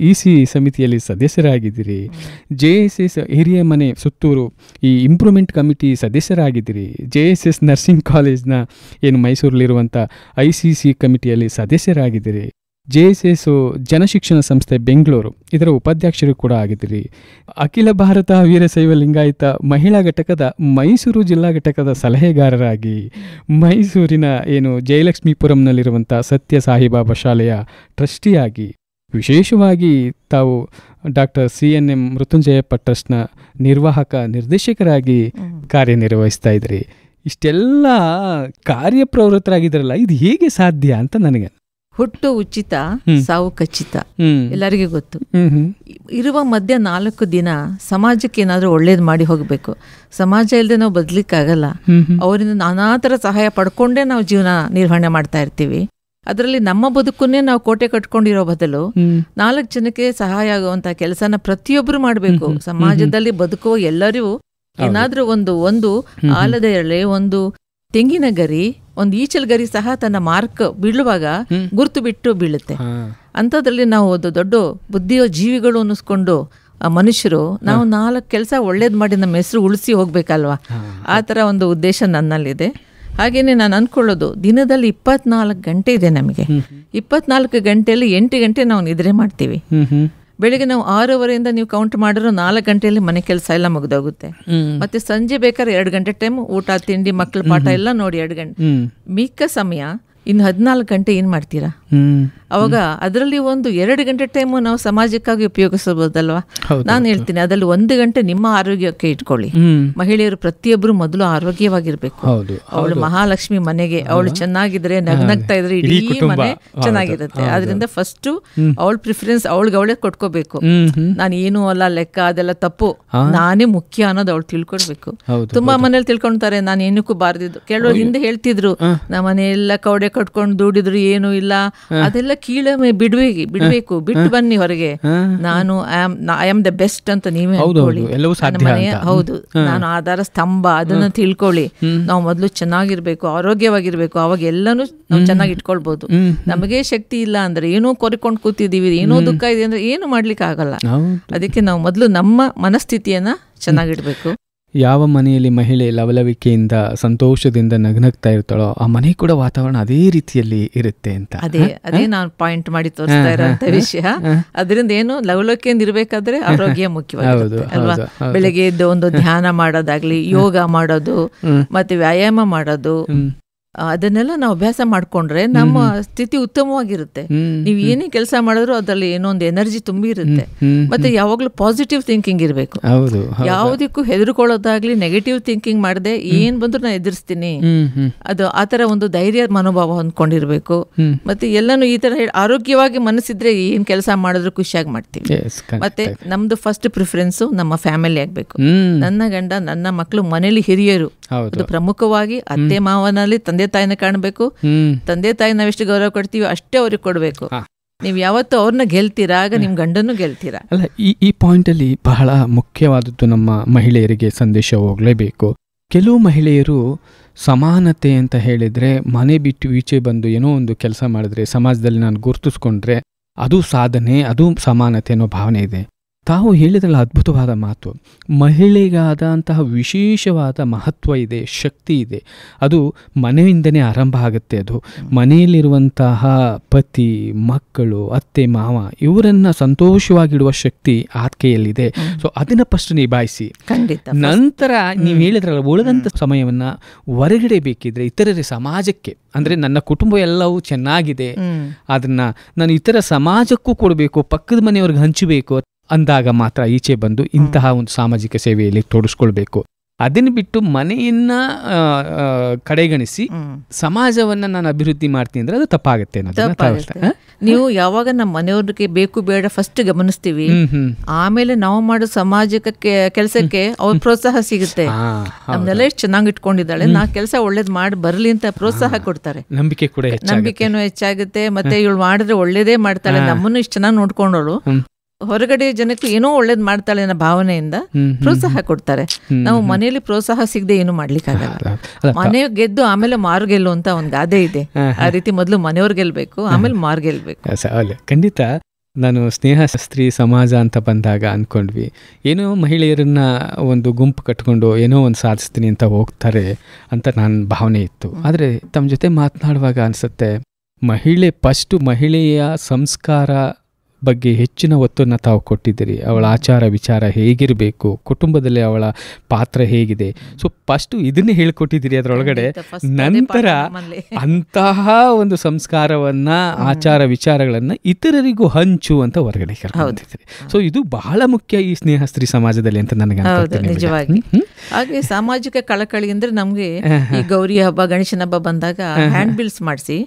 EC ಸಮಿತಿಯಲ್ಲಿ ಸದಸ್ಯರಾಗಿದ್ದೀರಿ, JSS ಹಿರಿಯ ಮನೆ ಸುತ್ತೂರು ಈ ಇಂಪ್ರೂವ್ಮೆಂಟ್ ಕಮಿಟಿ ಸದಸ್ಯರಾಗಿದ್ದೀರಿ, JSS ನರ್ಸಿಂಗ್ ಕಾಲೇಜ್ನ ಏನು ಮೈಸೂರಲ್ಲಿರುವಂಥ ICC ಕಮಿಟಿಯಲ್ಲಿ ಸದಸ್ಯರಾಗಿದ್ದೀರಿ, JSS ಜನಶಿಕ್ಷಣ ಸಂಸ್ಥೆ ಬೆಂಗಳೂರು ಇದರ ಉಪಾಧ್ಯಕ್ಷರು ಕೂಡ ಆಗಿದ್ದೀರಿ, ಅಖಿಲ ಭಾರತ ವೀರಶೈವ ಲಿಂಗಾಯತ ಮಹಿಳಾ ಘಟಕದ ಮೈಸೂರು ಜಿಲ್ಲಾ ಘಟಕದ ಸಲಹೆಗಾರರಾಗಿ, ಮೈಸೂರಿನ ಏನು ಜಯಲಕ್ಷ್ಮೀಪುರಂನಲ್ಲಿರುವಂಥ ಸತ್ಯ ಸಾಯಿಬಾಬಾ ಶಾಲೆಯ ಟ್ರಸ್ಟಿಯಾಗಿ, ವಿಶೇಷವಾಗಿ ತಾವು ಡಾಕ್ಟರ್ CNM ಮೃತ್ಯುಂಜಯಪ್ಪ ಟ್ರಸ್ಟ್ನ ನಿರ್ವಾಹಕ ನಿರ್ದೇಶಕರಾಗಿ ಕಾರ್ಯನಿರ್ವಹಿಸ್ತಾ ಇದ್ರಿ. ಇಷ್ಟೆಲ್ಲ ಕಾರ್ಯಪ್ರವೃತ್ತರಾಗಿದ್ದಾರಲ್ಲ, ಇದು ಹೇಗೆ ಸಾಧ್ಯ ಅಂತ ನನಗೆ. ಹುಟ್ಟು ಉಚಿತ, ಸಾವು ಖಚಿತ, ಎಲ್ಲರಿಗೂ ಗೊತ್ತು. ಇರುವ ಮಧ್ಯ 4 ದಿನ ಸಮಾಜಕ್ಕೆ ಏನಾದರೂ ಒಳ್ಳೇದು ಮಾಡಿ ಹೋಗಬೇಕು. ಸಮಾಜ ಇಲ್ಲದೆ ನಾವು ಬದಲಿಕ್ಕಾಗಲ್ಲ. ಅವರಿಂದ ನಾನಾ ಥರ ಸಹಾಯ ಪಡ್ಕೊಂಡೇ ನಾವು ಜೀವನ ನಿರ್ವಹಣೆ ಮಾಡ್ತಾ ಇರ್ತೀವಿ. ಅದರಲ್ಲಿ ನಮ್ಮ ಬದುಕನ್ನೇ ನಾವು ಕೋಟೆ ಕಟ್ಕೊಂಡಿರೋ ಬದಲು 4 ಜನಕ್ಕೆ ಸಹಾಯ ಆಗುವಂತ ಕೆಲಸನ ಪ್ರತಿಯೊಬ್ಬರು ಮಾಡಬೇಕು. ಸಮಾಜದಲ್ಲಿ ಬದುಕುವ ಎಲ್ಲರಿಗೂ ಏನಾದ್ರೂ ಒಂದು ಆಲದ ಎಳೆ, ಒಂದು ತೆಂಗಿನ ಗರಿ, ಒಂದು ಈಚಲ್ ಗರಿ ಸಹ ತನ್ನ ಮಾರ್ಕ್ ಬೀಳುವಾಗ ಗುರ್ತು ಬಿಟ್ಟು ಬೀಳುತ್ತೆ. ಅಂಥದ್ರಲ್ಲಿ ನಾವು ಒಂದು ದೊಡ್ಡ ಬುದ್ಧಿಯೋ ಜೀವಿಗಳು ಅನ್ನಿಸ್ಕೊಂಡು ಮನುಷ್ಯರು ನಾವು 4 ಕೆಲಸ ಒಳ್ಳೇದು ಮಾಡಿ ನಮ್ಮ ಹೆಸರು ಉಳಿಸಿ ಹೋಗ್ಬೇಕಲ್ವಾ? ಆ ಥರ ಒಂದು ಉದ್ದೇಶ ನನ್ನಲ್ಲಿದೆ. ಹಾಗೇನೆ ನಾನು ಅಂದ್ಕೊಳ್ಳೋದು, ದಿನದಲ್ಲಿ 24 ಗಂಟೆ ಇದೆ ನಮಗೆ. 24 ಗಂಟೆಯಲ್ಲಿ 8 ಗಂಟೆ ನಾವು ನಿದ್ರೆ ಮಾಡ್ತೀವಿ. ಬೆಳಿಗ್ಗೆ ನಾವು 6:15 ನೀವು ಕೌಂಟ್ ಮಾಡಿರೋ 4 ಗಂಟೆಯಲ್ಲಿ ಮನೆ ಕೆಲಸ ಎಲ್ಲ ಮುಗಿದೋಗುತ್ತೆ. ಮತ್ತೆ ಸಂಜೆ ಬೇಕಾದ್ರೆ 2 ಗಂಟೆ ಟೈಮ್ ಊಟ ತಿಂಡಿ ಮಕ್ಕಳ ಪಾಠ ಎಲ್ಲ ನೋಡಿ 2 ಗಂಟೆ. ಮಿಕ್ಕ ಸಮಯ ಇನ್ನು 14 ಗಂಟೆ ಏನ್ ಮಾಡ್ತೀರಾ? ಅವಾಗ ಅದರಲ್ಲಿ ಒಂದು 2 ಗಂಟೆ ಟೈಮು ನಾವು ಸಮಾಜಕ್ಕಾಗಿ ಉಪಯೋಗಿಸಬಹುದಲ್ವಾ? ನಾನು ಹೇಳ್ತೀನಿ, ಅದರಲ್ಲಿ 1 ಗಂಟೆ ನಿಮ್ಮ ಆರೋಗ್ಯಕ್ಕೆ ಇಟ್ಕೊಳ್ಳಿ. ಮಹಿಳೆಯರು ಪ್ರತಿಯೊಬ್ಬರು ಮೊದಲು ಆರೋಗ್ಯವಾಗಿರ್ಬೇಕು. ಅವಳು ಮಹಾಲಕ್ಷ್ಮಿ ಮನೆಗೆ ಅವಳು ಚೆನ್ನಾಗಿದ್ರೆ, ನಗ್ನಗ್ತಾ ಇದ್ರೆ ಇಡೀ ಮನೆ ಚೆನ್ನಾಗಿರುತ್ತೆ. ಅದರಿಂದ ಫಸ್ಟ್ ಅವಳ ಪ್ರಿಫರೆನ್ಸ್ ಅವಳಿಗೆ ಅವಳೇ ಕೊಟ್ಕೋಬೇಕು. ನಾನು ಏನೂ ಅಲ್ಲ ಲೆಕ್ಕ, ಅದೆಲ್ಲ ತಪ್ಪು, ನಾನೇ ಮುಖ್ಯ ಅನ್ನೋದು ಅವಳು ತಿಳ್ಕೊಡ್ಬೇಕು. ತುಂಬಾ ಮನೇಲಿ ತಿಳ್ಕೊಂತಾರೆ ನಾನು ಏನಕ್ಕೂ ಬಾರ್ದಿದ್ದು. ಕೆಲವರು ಹಿಂದೆ ಹೇಳ್ತಿದ್ರು, ನಮ್ಮ ಮನೆಯೆಲ್ಲ ಕೌಡೆ ಕಟ್ಕೊಂಡು ದುಡಿದ್ರು ಏನೂ ಇಲ್ಲ, ಅದೆಲ್ಲ ಕೀಳಮೆ ಬಿಡ್ಬೇಕು, ಬಿಟ್ಟು ಬನ್ನಿ ಹೊರಗೆ. ನಾನು ಐ ಆಮ್ ದ ಬೆಸ್ಟ್ ಅಂತ ನೀವೇ ಅನ್ಕೊಳ್ಳಿ. ಹೌದು, ನಾನು ಆಧಾರ ಸ್ತಂಭ, ಅದನ್ನ ತಿಳ್ಕೊಳ್ಳಿ. ನಾವು ಮೊದಲು ಚೆನ್ನಾಗಿರ್ಬೇಕು, ಆರೋಗ್ಯವಾಗಿರ್ಬೇಕು, ಅವಾಗ ಎಲ್ಲಾನು ನಾವು ಚೆನ್ನಾಗಿ ಇಟ್ಕೊಳ್ಬಹುದು. ನಮಗೆ ಶಕ್ತಿ ಇಲ್ಲ ಅಂದ್ರೆ, ಏನೋ ಕೊರಿಕೊಂಡು ಕೂತಿದೀವಿ, ಏನೋ ದುಃಖ ಇದೆ ಅಂದ್ರೆ ಏನು ಮಾಡ್ಲಿಕ್ಕೆ ಆಗಲ್ಲ. ಅದಕ್ಕೆ ನಾವು ಮೊದಲು ನಮ್ಮ ಮನಸ್ಥಿತಿಯನ್ನ ಚೆನ್ನಾಗಿಡ್ಬೇಕು. ಯಾವ ಮನೆಯಲ್ಲಿ ಮಹಿಳೆ ಲವಲವಿಕೆಯಿಂದ ಸಂತೋಷದಿಂದ ನಗ್ನಗ್ತಾ ಇರ್ತಾಳೋ ಆ ಮನೆ ಕೂಡ ವಾತಾವರಣ ಅದೇ ರೀತಿಯಲ್ಲಿ ಇರುತ್ತೆ ಅಂತ. ಅದೇ ನಾನು ಪಾಯಿಂಟ್ ಮಾಡಿ ತೋರಿಸ್ತಾ ಇರೋಂಥ ವಿಷಯ. ಅದರಿಂದ ಏನು ಲವಲವಿಕೆಯಿಂದ ಇರ್ಬೇಕಾದ್ರೆ ಆರೋಗ್ಯ ಮುಖ್ಯವಾಗುತ್ತೆ ಅಲ್ವಾ? ಬೆಳಗ್ಗೆ ಎದ್ದು ಒಂದು ಧ್ಯಾನ ಮಾಡೋದಾಗ್ಲಿ, ಯೋಗ ಮಾಡೋದು, ಮತ್ತೆ ವ್ಯಾಯಾಮ ಮಾಡೋದು, ಅದನ್ನೆಲ್ಲ ನಾವು ಅಭ್ಯಾಸ ಮಾಡ್ಕೊಂಡ್ರೆ ನಮ್ಮ ಸ್ಥಿತಿ ಉತ್ತಮವಾಗಿರುತ್ತೆ. ನೀವು ಏನೇ ಕೆಲಸ ಮಾಡಿದ್ರು ಅದರಲ್ಲಿ ಏನೋ ಒಂದು ಎನರ್ಜಿ ತುಂಬಿ ಇರುತ್ತೆ. ಮತ್ತೆ ಯಾವಾಗ್ಲೂ ಪಾಸಿಟಿವ್ ಥಿಂಕಿಂಗ್ ಇರಬೇಕು. ಯಾವುದಕ್ಕೂ ಹೆದರ್ಕೊಳ್ಳೋದಾಗ್ಲಿ, ನೆಗೆಟಿವ್ ಥಿಂಕಿಂಗ್ ಮಾಡದೆ ಏನ್ ಬಂದ್ರು ನಾನು ಎದುರಿಸ್ತೀನಿ, ಅದು ಆತರ ಒಂದು ಧೈರ್ಯ ಮನೋಭಾವ ಹೊಂದ್ಕೊಂಡಿರ್ಬೇಕು. ಮತ್ತೆ ಎಲ್ಲಾನು ಈ ತರ ಆರೋಗ್ಯವಾಗಿ ಮನಸ್ಸಿದ್ರೆ ಏನ್ ಕೆಲಸ ಮಾಡಿದ್ರು ಖುಷಿಯಾಗಿ ಮಾಡ್ತೀವಿ. ಮತ್ತೆ ನಮ್ದು ಫಸ್ಟ್ ಪ್ರಿಫರೆನ್ಸ್ ನಮ್ಮ ಫ್ಯಾಮಿಲಿ ಆಗ್ಬೇಕು. ನನ್ನ ಗಂಡ, ನನ್ನ ಮಕ್ಕಳು, ಮನೇಲಿ ಹಿರಿಯರು, ಅದು ಪ್ರಮುಖವಾಗಿ ಅತ್ತೆ ಮಾವನಲ್ಲಿ ತಂದೆ ತಾಯಿನ ಕಾಣಬೇಕು. ತಂದೆ ತಾಯಿ ನಾವೆಷ್ಟು ಗೌರವ ಕೊಡ್ತೀವಿ ಅಷ್ಟೇ ಅವ್ರಿಗೆ ಕೊಡ್ಬೇಕು. ನೀವು ಯಾವತ್ತು ಅವ್ರನ್ನ ಗೆಲ್ತೀರಾ, ಆಗ ನಿಮ್ ಗಂಡನ್ನು ಗೆಲ್ತೀರಾ. ಅಲ್ಲ, ಈ ಪಾಯಿಂಟ್ ಅಲ್ಲಿ ಬಹಳ ಮುಖ್ಯವಾದದ್ದು ನಮ್ಮ ಮಹಿಳೆಯರಿಗೆ ಸಂದೇಶ ಹೋಗ್ಲೇಬೇಕು. ಕೆಲವು ಮಹಿಳೆಯರು ಸಮಾನತೆ ಅಂತ ಹೇಳಿದ್ರೆ ಮನೆ ಬಿಟ್ಟು ಈಚೆ ಬಂದು ಏನೋ ಒಂದು ಕೆಲಸ ಮಾಡಿದ್ರೆ, ಸಮಾಜದಲ್ಲಿ ನಾನು ಗುರುತಿಸ್ಕೊಂಡ್ರೆ ಅದು ಸಾಧನೆ, ಅದು ಸಮಾನತೆ ಅನ್ನೋ ಭಾವನೆ ಇದೆ. ತಾವು ಹೇಳಿದ್ರಲ್ಲ ಅದ್ಭುತವಾದ ಮಾತು. ಮಹಿಳೆಗಾದಂತಹ ವಿಶೇಷವಾದ ಮಹತ್ವ ಇದೆ, ಶಕ್ತಿ ಇದೆ. ಅದು ಮನೆಯಿಂದನೇ ಆರಂಭ ಆಗುತ್ತೆ. ಅದು ಮನೆಯಲ್ಲಿರುವಂತಹ ಪತಿ, ಮಕ್ಕಳು, ಅತ್ತೆ ಮಾವ ಇವರನ್ನ ಸಂತೋಷವಾಗಿಡುವ ಶಕ್ತಿ ಆಕೆಯಲ್ಲಿದೆ. ಸೊ ಅದನ್ನ ಫಸ್ಟ್ ನಿಭಾಯಿಸಿ, ನಂತರ ನೀವು ಹೇಳಿದ್ರಲ್ಲ ಉಳಿದಂಥ ಸಮಯವನ್ನ ಹೊರಗಡೆ ಬೇಕಿದ್ರೆ ಇತರರ ಸಮಾಜಕ್ಕೆ, ಅಂದ್ರೆ ನನ್ನ ಕುಟುಂಬ ಎಲ್ಲವೂ ಚೆನ್ನಾಗಿದೆ, ಅದನ್ನ ನಾನು ಇತರ ಸಮಾಜಕ್ಕೂ ಕೊಡಬೇಕು, ಪಕ್ಕದ ಮನೆಯವ್ರಿಗೆ ಹಂಚಬೇಕು ಅಂದಾಗ ಮಾತ್ರ ಈಚೆ ಬಂದು ಇಂತಹ ಒಂದು ಸಾಮಾಜಿಕ ಸೇವೆಯಲ್ಲಿ ತೊಡಗಿಸ್ಕೊಳ್ಬೇಕು. ಅದನ್ನು ಬಿಟ್ಟು ಮನೆಯನ್ನ ಕಡೆಗಣಿಸಿ ಸಮಾಜವನ್ನ ನಾನು ಅಭಿವೃದ್ಧಿ ಮಾಡ್ತೀನಿ ಅಂದ್ರೆ ಅದು ತಪ್ಪಾಗುತ್ತೆ ಅನ್ನೋದನ್ನ ನೀವು ಯಾವಾಗ ನಮ್ಮ ಮನೆಯವ್ರಿಗೆ ಬೇಕು ಬೇಡ ಫಸ್ಟ್ ಗಮನಿಸ್ತೀವಿ, ಆಮೇಲೆ ನಾವು ಮಾಡೋ ಸಾಮಾಜಿಕ ಕೆಲಸಕ್ಕೆ ಅವ್ರ ಪ್ರೋತ್ಸಾಹ ಸಿಗುತ್ತೆ. ನಮ್ನೆಲ್ಲ ಎಷ್ಟು ಚೆನ್ನಾಗಿ ಇಟ್ಕೊಂಡಿದ್ದಾಳೆ, ನಾ ಕೆಲಸ ಒಳ್ಳೇದ್ ಮಾಡಿ ಬರ್ಲಿ ಅಂತ ಪ್ರೋತ್ಸಾಹ ಕೊಡ್ತಾರೆ. ನಂಬಿಕೆನೂ ಹೆಚ್ಚಾಗುತ್ತೆ. ಮತ್ತೆ ಇವಳು ಮಾಡಿದ್ರೆ ಒಳ್ಳೇದೇ ಮಾಡ್ತಾಳೆ, ನಮ್ಮನ್ನು ಇಷ್ಟು ಚೆನ್ನಾಗಿ ನೋಡ್ಕೊಂಡವಳು, ಹೊರಗಡೆ ಜನಕ್ಕೆ ಏನೋ ಒಳ್ಳೇದ್ ಮಾಡ್ತಾಳೆ ಅನ್ನೋ ಭಾವನೆಯಿಂದ ಪ್ರೋತ್ಸಾಹ ಕೊಡ್ತಾರೆ. ನಾವು ಮನೆಯಲ್ಲಿ ಪ್ರೋತ್ಸಾಹ ಸಿಗದೆ ಏನು ಮಾಡ್ಲಿಕ್ಕಾಗಲ್ಲ. ಮನೆ ಗೆದ್ದು ಆಮೇಲೆ ಮಾರು ಗೆಲ್ಲು ಅಂತ ಒಂದ್ ಗಾದೆ ಇದೆ. ಆ ರೀತಿ ಮೊದಲು ಮನೆಯವ್ರು ಗೆಲ್ಬೇಕು, ಆಮೇಲೆ ಮಾರು ಗೆಲ್ಬೇಕು. ಖಂಡಿತ. ನಾನು ಸ್ನೇಹ ಸ್ತ್ರೀ ಸಮಾಜ ಅಂತ ಬಂದಾಗ ಅಂದ್ಕೊಂಡ್ವಿ, ಏನೋ ಮಹಿಳೆಯರನ್ನ ಒಂದು ಗುಂಪು ಕಟ್ಕೊಂಡು ಏನೋ ಒಂದು ಸಾಧಿಸ್ತೀನಿ ಅಂತ ಹೋಗ್ತಾರೆ ಅಂತ ನನ್ನ ಭಾವನೆ ಇತ್ತು. ಆದರೆ ತಮ್ಮ ಜೊತೆ ಮಾತನಾಡುವಾಗ ಅನಿಸುತ್ತೆ, ಮಹಿಳೆಯ ಸಂಸ್ಕಾರ ಬಗ್ಗೆ ಹೆಚ್ಚಿನ ಒತ್ತನ್ನು ತಾವು ಕೊಟ್ಟಿದ್ದೀರಿ. ಅವಳ ಆಚಾರ ವಿಚಾರ ಹೇಗಿರಬೇಕು, ಕುಟುಂಬದಲ್ಲಿ ಅವಳ ಪಾತ್ರ ಹೇಗಿದೆ, ಸೊ ಫಸ್ಟು ಇದನ್ನೇ ಹೇಳ್ಕೊಟ್ಟಿದ್ದೀರಿ ಅದರೊಳಗಡೆ. ನಂತರ ಅಂತಹ ಒಂದು ಸಂಸ್ಕಾರವನ್ನ, ಆಚಾರ ವಿಚಾರಗಳನ್ನ ಇತರರಿಗೂ ಹಂಚು ಅಂತ ಹೊರಗಡೆ ಕರ್ಕೊಂಡಿದ್ದೀರಿ. ಸೊ ಇದು ಬಹಳ ಮುಖ್ಯ ಈ ಸ್ನೇಹ ಸ್ತ್ರೀ ಸಮಾಜದಲ್ಲಿ ಅಂತ ನನಗೆ ನಿಜವಾಗಿ. ಹಾಗೆ ಸಾಮಾಜಿಕ ಕಳಕಳಿ ಅಂದ್ರೆ ನಮ್ಗೆ ಈ ಗೌರಿ ಹಬ್ಬ, ಗಣೇಶನ ಹಬ್ಬ ಬಂದಾಗ ಹ್ಯಾಂಡ್ ಬಿಲ್ಸ್ ಮಾಡಿಸಿ,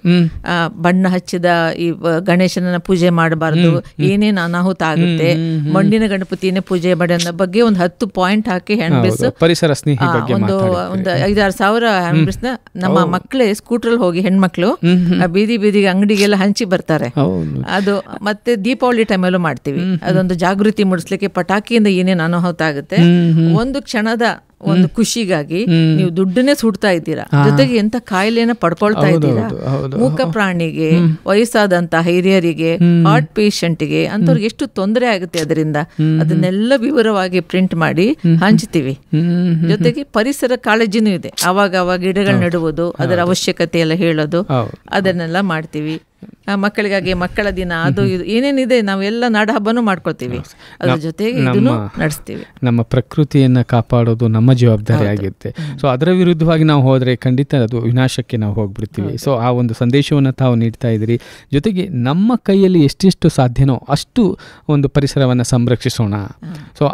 ಬಣ್ಣ ಹಚ್ಚಿದ ಈ ಗಣೇಶನ ಪೂಜೆ ಮಾಡಬಾರ್ದು, ಏನೇನು ಅನಾಹುತ ಆಗುತ್ತೆ, ಮಣ್ಣಿನ ಗಣಪತಿನೇ ಪೂಜೆ ಮಾಡಿ ಅನ್ನೋ ಬಗ್ಗೆ ಒಂದು 10 ಪಾಯಿಂಟ್ ಹಾಕಿ ಹ್ಯಾಂಡ್ ಬಿಲ್ಸ್, ಪರಿಸರ ಸ್ನೇಹಿ ಬಗ್ಗೆ ಒಂದು 5-6 ಸಾವಿರ ಹ್ಯಾಂಡ್ ಬಿಲ್ಸ್ ನ ನಮ್ಮ ಮಕ್ಕಳೇ ಸ್ಕೂಟ್ರಲ್ಲಿ ಹೋಗಿ ಹೆಣ್ಮಕ್ಳು ಬೀದಿಗೆ ಅಂಗಡಿಗೆಲ್ಲ ಹಂಚಿ ಬರ್ತಾರೆ. ಅದು ಮತ್ತೆ ದೀಪಾವಳಿ ಟೈಮಲ್ಲೂ ಮಾಡ್ತೀವಿ. ಅದೊಂದು ಜಾಗೃತಿ ಮೂಡಿಸ್ಲಿಕ್ಕೆ ಪಟಾಕಿಯಿಂದ ಏನೇನು ಅನಾಹುತ ಆಗುತ್ತೆ, ಒಂದು ಕ್ಷಣದ ಒಂದು ಖುಷಿಗಾಗಿ ನೀವು ದುಡ್ಡನ್ನೇ ಸುಡ್ತಾ ಇದ್ದೀರಾ, ಜೊತೆಗೆ ಎಂತ ಕಾಯಿಲೆನ ಪಡ್ಕೊಳ್ತಾ ಇದ್ದೀರಾ. ಮೂಕ ಪ್ರಾಣಿಗೆ, ವಯಸ್ಸಾದಂತ ಹಿರಿಯರಿಗೆ, ಹಾರ್ಟ್ ಪೇಷಂಟ್ಗೆ ಅಂತವ್ರಿಗೆ ಎಷ್ಟು ತೊಂದರೆ ಆಗುತ್ತೆ ಅದರಿಂದ. ಅದನ್ನೆಲ್ಲ ವಿವರವಾಗಿ ಪ್ರಿಂಟ್ ಮಾಡಿ ಹಂಚ್ತೀವಿ. ಜೊತೆಗೆ ಪರಿಸರ ಕಾಳಜಿನೂ ಇದೆ. ಅವಾಗ ಗಿಡಗಳು ನೆಡುವುದು, ಅದರ ಅವಶ್ಯಕತೆ ಎಲ್ಲ ಹೇಳೋದು, ಅದನ್ನೆಲ್ಲ ಮಾಡ್ತೀವಿ. ಮಕ್ಕಳಿಗಾಗಿ ಮಕ್ಕಳ ದಿನ, ಅದು ಇದು ಏನೇನಿದೆ ನಾವೆಲ್ಲ ನಾಡ ಹಬ್ಬನೂ ಮಾಡ್ಕೊಳ್ತೀವಿ. ಅದ್ರ ಜೊತೆಗೆ ಇದನ್ನು ನಡೆಸ್ತೀವಿ. ನಮ್ಮ ಪ್ರಕೃತಿಯನ್ನ ಕಾಪಾಡೋದು ನಮ್ಮ ಜವಾಬ್ದಾರಿ ಆಗಿರುತ್ತೆ. ಸೊ ಅದರ ವಿರುದ್ಧವಾಗಿ ನಾವು ಹೋದ್ರೆ ಖಂಡಿತ ಅದು ವಿನಾಶಕ್ಕೆ ನಾವು ಹೋಗ್ಬಿಡ್ತೀವಿ. ಸೊ ಆ ಒಂದು ಸಂದೇಶವನ್ನು ತಾವು ನೀಡ್ತಾ ಇದ್ದೀರಿ. ಜೊತೆಗೆ ನಮ್ಮ ಕೈಯಲ್ಲಿ ಎಷ್ಟೆಷ್ಟು ಸಾಧ್ಯನೋ ಅಷ್ಟು ಒಂದು ಪರಿಸರವನ್ನು ಸಂರಕ್ಷಿಸೋಣ. ಸೊ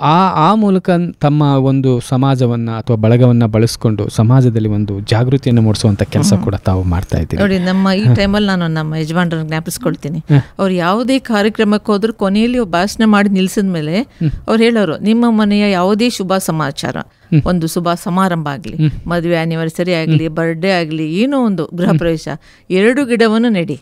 ಆ ಮೂಲಕ ತಮ್ಮ ಒಂದು ಸಮಾಜವನ್ನ ಅಥವಾ ಬಳಗವನ್ನ ಬಳಸ್ಕೊಂಡು ಸಮಾಜದಲ್ಲಿ ಒಂದು ಜಾಗೃತಿಯನ್ನು ಮೂಡಿಸುವಂತ ಕೆಲಸ ಕೂಡ ತಾವು ಮಾಡ್ತಾ ಇದ್ದೀರಿ. ನೋಡಿ, ನಮ್ಮ ಈ ಟೈಮಲ್ಲಿ ನಾನು ನಮ್ಮ ಯಜಮಾನ್ರನ್ನ ಜ್ಞಾಪಿಸ್ಕೊಳ್ತೀನಿ. ಅವ್ರು ಯಾವುದೇ ಕಾರ್ಯಕ್ರಮಕ್ಕೆ ಹೋದ್ರು ಕೊನೆಯಲ್ಲಿ ಭಾಷಣ ಮಾಡಿ ನಿಲ್ಸಿದ ಮೇಲೆ ಅವ್ರು ಹೇಳೋರು, ನಿಮ್ಮ ಮನೆಯ ಯಾವುದೇ ಶುಭ ಸಮಾಚಾರ, ಒಂದು ಶುಭ ಸಮಾರಂಭ ಆಗಲಿ, ಮದುವೆ ಆನಿವರ್ಸರಿ ಆಗಲಿ, ಬರ್ಡೇ ಆಗಲಿ, ಏನೋ ಒಂದು ಗೃಹ ಪ್ರವೇಶ, 2 ಗಿಡವನ್ನು ನೆಡಿ.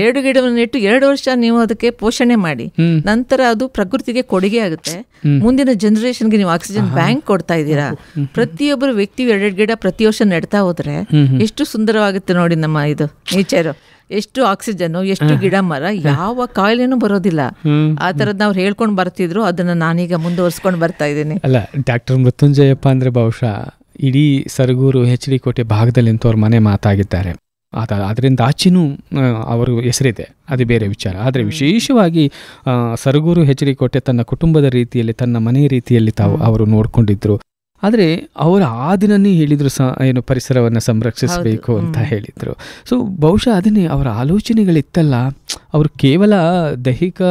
2 ಗಿಡವನ್ನು ನೆಟ್ಟು 2 ವರ್ಷ ನೀವು ಅದಕ್ಕೆ ಪೋಷಣೆ ಮಾಡಿ, ನಂತರ ಅದು ಪ್ರಕೃತಿಗೆ ಕೊಡುಗೆ ಆಗುತ್ತೆ. ಮುಂದಿನ ಜನರೇಷನ್ಗೆ ನೀವು ಆಕ್ಸಿಜನ್ ಬ್ಯಾಂಕ್ ಕೊಡ್ತಾ ಇದ್ದೀರಾ. ಪ್ರತಿಯೊಬ್ಬರು ವ್ಯಕ್ತಿ 2 ಗಿಡ ಪ್ರತಿ ವರ್ಷ ನೆಡ್ತಾ ಹೋದ್ರೆ ಎಷ್ಟು ಸುಂದರವಾಗುತ್ತೆ ನೋಡಿ ನಮ್ಮ ಇದು ನೇಚರ್. ಎಷ್ಟು ಆಕ್ಸಿಜನ್, ಎಷ್ಟು ಗಿಡ ಮರ, ಯಾವ ಕಾಯಿಲೆನೂ ಬರೋದಿಲ್ಲ. ಆ ತರದ್ ನಾವು ಹೇಳ್ಕೊಂಡು ಬರ್ತಿದ್ರು, ಅದನ್ನ ನಾನೀಗ ಮುಂದುವರ್ಸ್ಕೊಂಡು ಬರ್ತಾ ಇದ್ದೀನಿ. ಅಲ್ಲ, ಡಾಕ್ಟರ್ ಮೃತ್ಯುಂಜಯಪ್ಪ ಅಂದ್ರೆ ಬಹುಶಃ ಇಡೀ ಸರಗೂರು HD ಕೋಟೆ ಭಾಗದಲ್ಲಿ ಅಂತವ್ರ ಮನೆ ಮಾತಾಗಿದ್ದಾರೆ. ಅದರಿಂದ ಆಚೆನೂ ಅವರು ಹೆಸರಿದೆ, ಅದು ಬೇರೆ ವಿಚಾರ. ಆದರೆ ವಿಶೇಷವಾಗಿ ಸರಗೂರು HD ಕೋಟೆ ತನ್ನ ಕುಟುಂಬದ ರೀತಿಯಲ್ಲಿ, ತನ್ನ ಮನೆ ರೀತಿಯಲ್ಲಿ ಅವರು ನೋಡ್ಕೊಂಡಿದ್ರು. ಆದರೆ ಅವರ ಆ ದಿನನೇ ಹೇಳಿದ್ರು, ಏನು ಪರಿಸರವನ್ನು ಸಂರಕ್ಷಿಸಬೇಕು ಅಂತ ಹೇಳಿದರು. ಸೊ ಬಹುಶಃ ಅದನ್ನೇ ಅವರ ಆಲೋಚನೆಗಳಿತ್ತಲ್ಲ. ಅವರು ಕೇವಲ ದೈಹಿಕ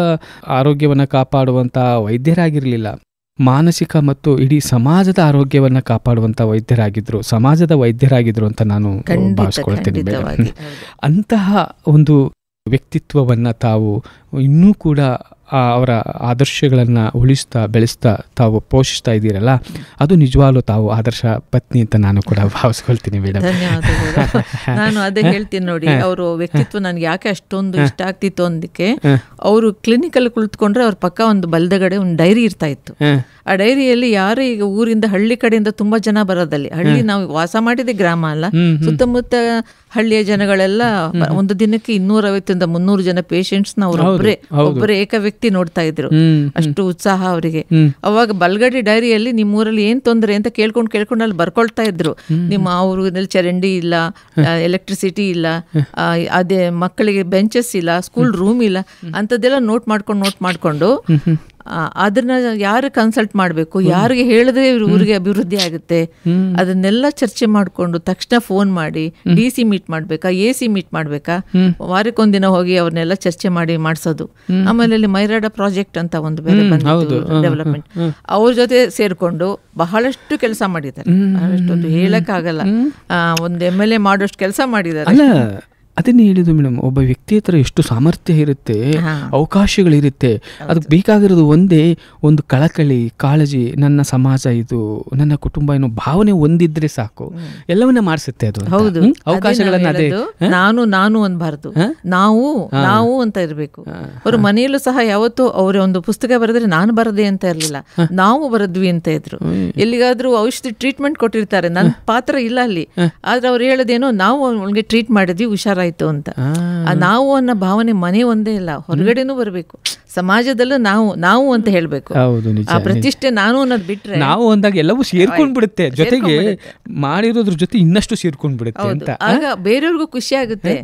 ಆರೋಗ್ಯವನ್ನು ಕಾಪಾಡುವಂಥ ವೈದ್ಯರಾಗಿರಲಿಲ್ಲ, ಮಾನಸಿಕ ಮತ್ತು ಇಡೀ ಸಮಾಜದ ಆರೋಗ್ಯವನ್ನು ಕಾಪಾಡುವಂಥ ವೈದ್ಯರಾಗಿದ್ದರು, ಸಮಾಜದ ವೈದ್ಯರಾಗಿದ್ದರು ಅಂತ ನಾನು ಭಾವಿಸ್ಕೊಳ್ತೇನೆ. ಅಂತಹ ಒಂದು ವ್ಯಕ್ತಿತ್ವವನ್ನು ತಾವು ಇನ್ನೂ ಕೂಡ ಅವರ ಆದರ್ಶಗಳನ್ನು ಉಳಿಸ್ತಾ ಬೆಳೆಸ್ತಾ ತಾವು ಪೋಷಿಸ್ತಾ ಇದ್ದೀರಲ್ಲ, ಅದು ನಿಜವಾಗ್ಲೂ ತಾವು ಆದರ್ಶ ಪತ್ನಿ ಅಂತ ನಾನು ಕೂಡ ಭಾವಿಸ್ಕೊಳ್ತೀನಿ ಮೇಡಮ್. ಧನ್ಯವಾದಗಳು. ನಾನು ಅದೇ ಹೇಳ್ತೀನಿ ನೋಡಿ, ಅವರು ವ್ಯಕ್ತಿತ್ವ ನನಗೆ ಯಾಕೆ ಅಷ್ಟೊಂದು ಇಷ್ಟ ಆಗ್ತಿತ್ತು ಅಂದಕ್ಕೆ, ಅವರು ಕ್ಲಿನಿಕಲ್ಲಿ ಕುಳಿತುಕೊಂಡ್ರೆ ಅವ್ರ ಪಕ್ಕ ಒಂದು ಬಲ್ದಗಡೆ ಒಂದು ಡೈರಿ ಇರ್ತಾ ಇತ್ತು. ಆ ಡೈರಿಯಲ್ಲಿ ಯಾರು ಈಗ ಊರಿಂದ ಹಳ್ಳಿ ಕಡೆಯಿಂದ ತುಂಬಾ ಜನ ಬರೋದಲ್ಲಿ, ಹಳ್ಳಿ ನಾವು ವಾಸ ಮಾಡಿದೆ ಗ್ರಾಮ ಅಲ್ಲ, ಸುತ್ತಮುತ್ತ ಹಳ್ಳಿಯ ಜನಗಳೆಲ್ಲ ಒಂದು ದಿನಕ್ಕೆ 250-300 ಜನ ಪೇಷಂಟ್ಸ್ ನ ಒಬ್ಬರೇ ಏಕ ವ್ಯಕ್ತಿ ನೋಡ್ತಾ ಇದ್ರು. ಅಷ್ಟು ಉತ್ಸಾಹ ಅವರಿಗೆ. ಅವಾಗ ಬಲ್ಗಡಿ ಡೈರಿಯಲ್ಲಿ ನಿಮ್ಮೂರಲ್ಲಿ ಏನ್ ತೊಂದರೆ ಅಂತ ಕೇಳ್ಕೊಂಡು ಅಲ್ಲಿ ಬರ್ಕೊಳ್ತಾ ಇದ್ರು. ನಿಮ್ಮ ಊರಿನಲ್ಲಿ ಚರಂಡಿ ಇಲ್ಲ, ಎಲೆಕ್ಟ್ರಿಸಿಟಿ ಇಲ್ಲ, ಅದೇ ಮಕ್ಕಳಿಗೆ ಬೆಂಚಸ್ ಇಲ್ಲ, ಸ್ಕೂಲ್ ರೂಮ್ ಇಲ್ಲ, ಅಂತದ್ದೆಲ್ಲ ನೋಟ್ ಮಾಡ್ಕೊಂಡು ಅದನ್ನ ಯಾರು ಕನ್ಸಲ್ಟ್ ಮಾಡಬೇಕು, ಯಾರಿಗೆ ಹೇಳಿದ್ರೆ ಊರಿಗೆ ಅಭಿವೃದ್ಧಿ ಆಗುತ್ತೆ, ಅದನ್ನೆಲ್ಲ ಚರ್ಚೆ ಮಾಡಿಕೊಂಡು ತಕ್ಷಣ ಫೋನ್ ಮಾಡಿ DC ಮೀಟ್ ಮಾಡ್ಬೇಕಾ, AC ಮೀಟ್ ಮಾಡ್ಬೇಕಾ, ವಾರಕ್ಕೊಂದಿನ ಹೋಗಿ ಅವ್ರನ್ನೆಲ್ಲ ಚರ್ಚೆ ಮಾಡಿ ಮಾಡಿಸೋದು. ಆಮೇಲೆ ಇಲ್ಲಿ ಮೈರಾಡ ಪ್ರಾಜೆಕ್ಟ್ ಅಂತ ಒಂದು ಬೇರೆ ಬಂದಿತ್ತು ಡೆವಲಪ್ಮೆಂಟ್, ಅವ್ರ ಜೊತೆ ಸೇರ್ಕೊಂಡು ಬಹಳಷ್ಟು ಕೆಲಸ ಮಾಡಿದ್ದಾರೆ. ಬಹಳಷ್ಟು ಹೇಳಕ್ಕಾಗಲ್ಲ, ಒಂದು MLA ಮಾಡೋಷ್ಟು ಕೆಲಸ ಮಾಡಿದ್ದಾರೆ. ಅದನ್ನೇ ಹೇಳಿದ್ದು ಮೇಡಮ್, ಒಬ್ಬ ವ್ಯಕ್ತಿ ಹತ್ರ ಎಷ್ಟು ಸಾಮರ್ಥ್ಯ ಇರುತ್ತೆ, ಅವಕಾಶಗಳಿರುತ್ತೆ, ಅದಕ್ಕೆ ಬೇಕಾಗಿರೋದು ಒಂದೇ ಒಂದು ಕಳಕಳಿ, ಕಾಳಜಿ. ನನ್ನ ಸಮಾಜ ಇದು, ನನ್ನ ಕುಟುಂಬ ಏನೋ ಭಾವನೆ ಒಂದಿದ್ರೆ ಸಾಕು, ಎಲ್ಲವನ್ನ ಮಾಡಿಸುತ್ತೆ ಅದು. ಹೌದು, ಅವಕಾಶಗಳನ್ನ ಅದೇ ನಾನು ಅನ್ಬಾರ್ದು, ನಾವು ಅಂತ ಇರಬೇಕು. ಅವರು ಮನೆಯಲ್ಲೂ ಸಹ ಯಾವತ್ತೂ ಅವ್ರ ಒಂದು ಪುಸ್ತಕ ಬರೆದ್ರೆ ನಾನು ಬರದೆ ಅಂತ ಇರಲಿಲ್ಲ, ನಾವು ಬರದ್ವಿ ಅಂತ ಇದ್ರು. ಎಲ್ಲಿಗಾದ್ರೂ ಔಷಧಿ ಟ್ರೀಟ್ಮೆಂಟ್ ಕೊಟ್ಟಿರ್ತಾರೆ, ನನ್ನ ಪಾತ್ರ ಇಲ್ಲ ಅಲ್ಲಿ, ಆದ್ರೆ ಅವ್ರು ಹೇಳೋದೇನೋ ನಾವು ಅವಳಿಗೆ ಟ್ರೀಟ್ ಮಾಡಿದ್ವಿ, ಹುಷಾರಾಯ್ತು ಅಂತ. ನಾವು ಅನ್ನೋ ಭಾವನೆ ಮನೆ ಒಂದೇ ಇಲ್ಲ, ಹೊರಗಡೆನೂ ಬರಬೇಕು, ಸಮಾಜದಲ್ಲೂ ನಾವು ಅಂತ ಹೇಳ್ಬೇಕು. ಆ ಪ್ರತಿಷ್ಠೆ ನಾನು ಅನ್ನೋದು ಬಿಟ್ರೆ ನಾವು ಅಂದಾಗ ಎಲ್ಲವೂ ಸೇರ್ಕೊಂಡ್ಬಿಡುತ್ತೆ, ಜೊತೆಗೆ ಮಾಡಿರೋದ್ರ ಜೊತೆ ಇನ್ನಷ್ಟು ಸೇರ್ಕೊಂಡ್ಬಿಡುತ್ತೆ ಅಂತ. ಆಗ ಬೇರೆಯವ್ರಿಗೂ ಖುಷಿ ಆಗುತ್ತೆ,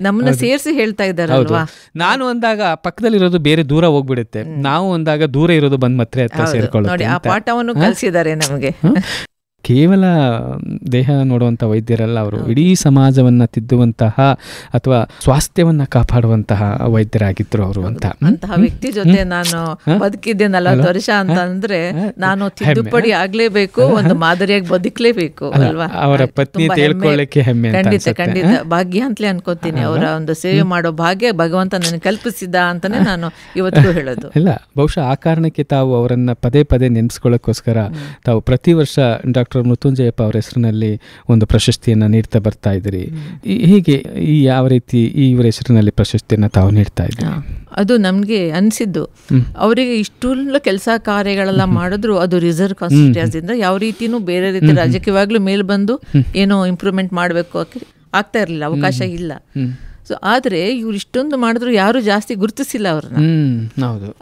ನಮ್ಮನ್ನ ಸೇರಿಸಿ ಹೇಳ್ತಾ ಇದ್ದಾರಲ್ವಾ. ನಾನು ಅಂದಾಗ ಪಕ್ಕದಲ್ಲಿರೋದು ಬೇರೆ ದೂರ ಹೋಗ್ಬಿಡುತ್ತೆ, ನಾವು ಅಂದಾಗ ದೂರ ಇರೋದು ಬಂದ್ ಮತ್ತೆ ಹತ್ರ ಸೇರ್ಕೊಳ್ಳೋದು. ನೋಡಿ, ಆ ಪಾಠವನ್ನು ಕಲಿಸಿದ್ದಾರೆ ನಮಗೆ. ಕೇವಲ ದೇಹ ನೋಡುವಂಥ ವೈದ್ಯರಲ್ಲ ಅವರು, ಇಡೀ ಸಮಾಜವನ್ನು ತಿದ್ದುವಂತಹ ಅಥವಾ ಸ್ವಾಸ್ಥ್ಯವನ್ನು ಕಾಪಾಡುವಂತಹ ವೈದ್ಯರಾಗಿದ್ರು ಅವರು ಅಂತ. ಅಂತಹ ವ್ಯಕ್ತಿ ಜೊತೆ ನಾನು ಬದುಕಿದ್ದೆ 40 ವರ್ಷ ಅಂತ ಅಂದ್ರೆ ನಾನು ತಿದ್ದುಪಡಿ ಆಗ್ಲೇಬೇಕು, ಒಂದು ಮಾದರಿಯಾಗಿ ಬದುಕಲೇಬೇಕು ಅಲ್ವಾ. ಅವರ ಪತ್ನಿ ತಿಳ್ಕೊಳ್ಳಕ್ಕೆ ಹೆಮ್ಮೆ, ಖಂಡಿತ ಭಾಗ್ಯ ಅಂತಲೇ ಅನ್ಕೋತೀನಿ. ಅವರ ಒಂದು ಸೇವೆ ಮಾಡೋ ಭಾಗ್ಯ ಭಗವಂತ ನನಗೆ ಕಲ್ಪಿಸಿದ್ದ ಅಂತಾನೆ ನಾನು ಇವತ್ತಿಗೂ ಹೇಳೋದು. ಇಲ್ಲ, ಬಹುಶಃ ಆ ಕಾರಣಕ್ಕೆ ತಾವು ಅವರನ್ನ ಪದೇ ಪದೇ ನೆನೆಸ್ಕೊಳ್ಳೋಕ್ಕೋಸ್ಕರ ತಾವು ಪ್ರತಿ ವರ್ಷ ಡಾಕ್ಟರ್ ಮೃತ್ಯುಂಜಯಪ್ಪ ಅವರ ಹೆಸರಿನಲ್ಲಿ ಒಂದು ಪ್ರಶಸ್ತಿಯನ್ನು ನೀಡ್ತಾ ಬರ್ತಾ ಇದ್ದೀರಿ. ಹೀಗೆ ಯಾವ ರೀತಿ ಇವರ ಹೆಸರಿನಲ್ಲಿ ಪ್ರಶಸ್ತಿಯನ್ನು ತಾವು ನೀಡ್ತಾ ಇದ್ದೀರಿ? ಅದು ನಮ್ಗೆ ಅನ್ಸಿದ್ದು, ಅವರಿಗೆ ಇಷ್ಟೆಲ್ಲ ಕೆಲಸ ಕಾರ್ಯಗಳೆಲ್ಲ ಮಾಡಿದ್ರು ಅದು ರಿಸರ್ವ್ ಕಾನ್ಸ್ಟಿಟ್ಯೂನ್ಸಿಯಿಂದ ಯಾವ ರೀತಿನೂ ಬೇರೆ ರೀತಿ ರಾಜಕೀಯವಾಗ್ಲೂ ಮೇಲ್ ಬಂದು ಏನೋ ಇಂಪ್ರೂವ್ಮೆಂಟ್ ಮಾಡಬೇಕು ಆಗ್ತಾ ಇರಲಿಲ್ಲ, ಅವಕಾಶ ಇಲ್ಲ. ಸೊ ಆದರೆ ಇವ್ರು ಇಷ್ಟೊಂದು ಮಾಡಿದ್ರು ಯಾರು ಜಾಸ್ತಿ ಗುರುತಿಸಿಲ್ಲ ಅವ್ರನ್ನ.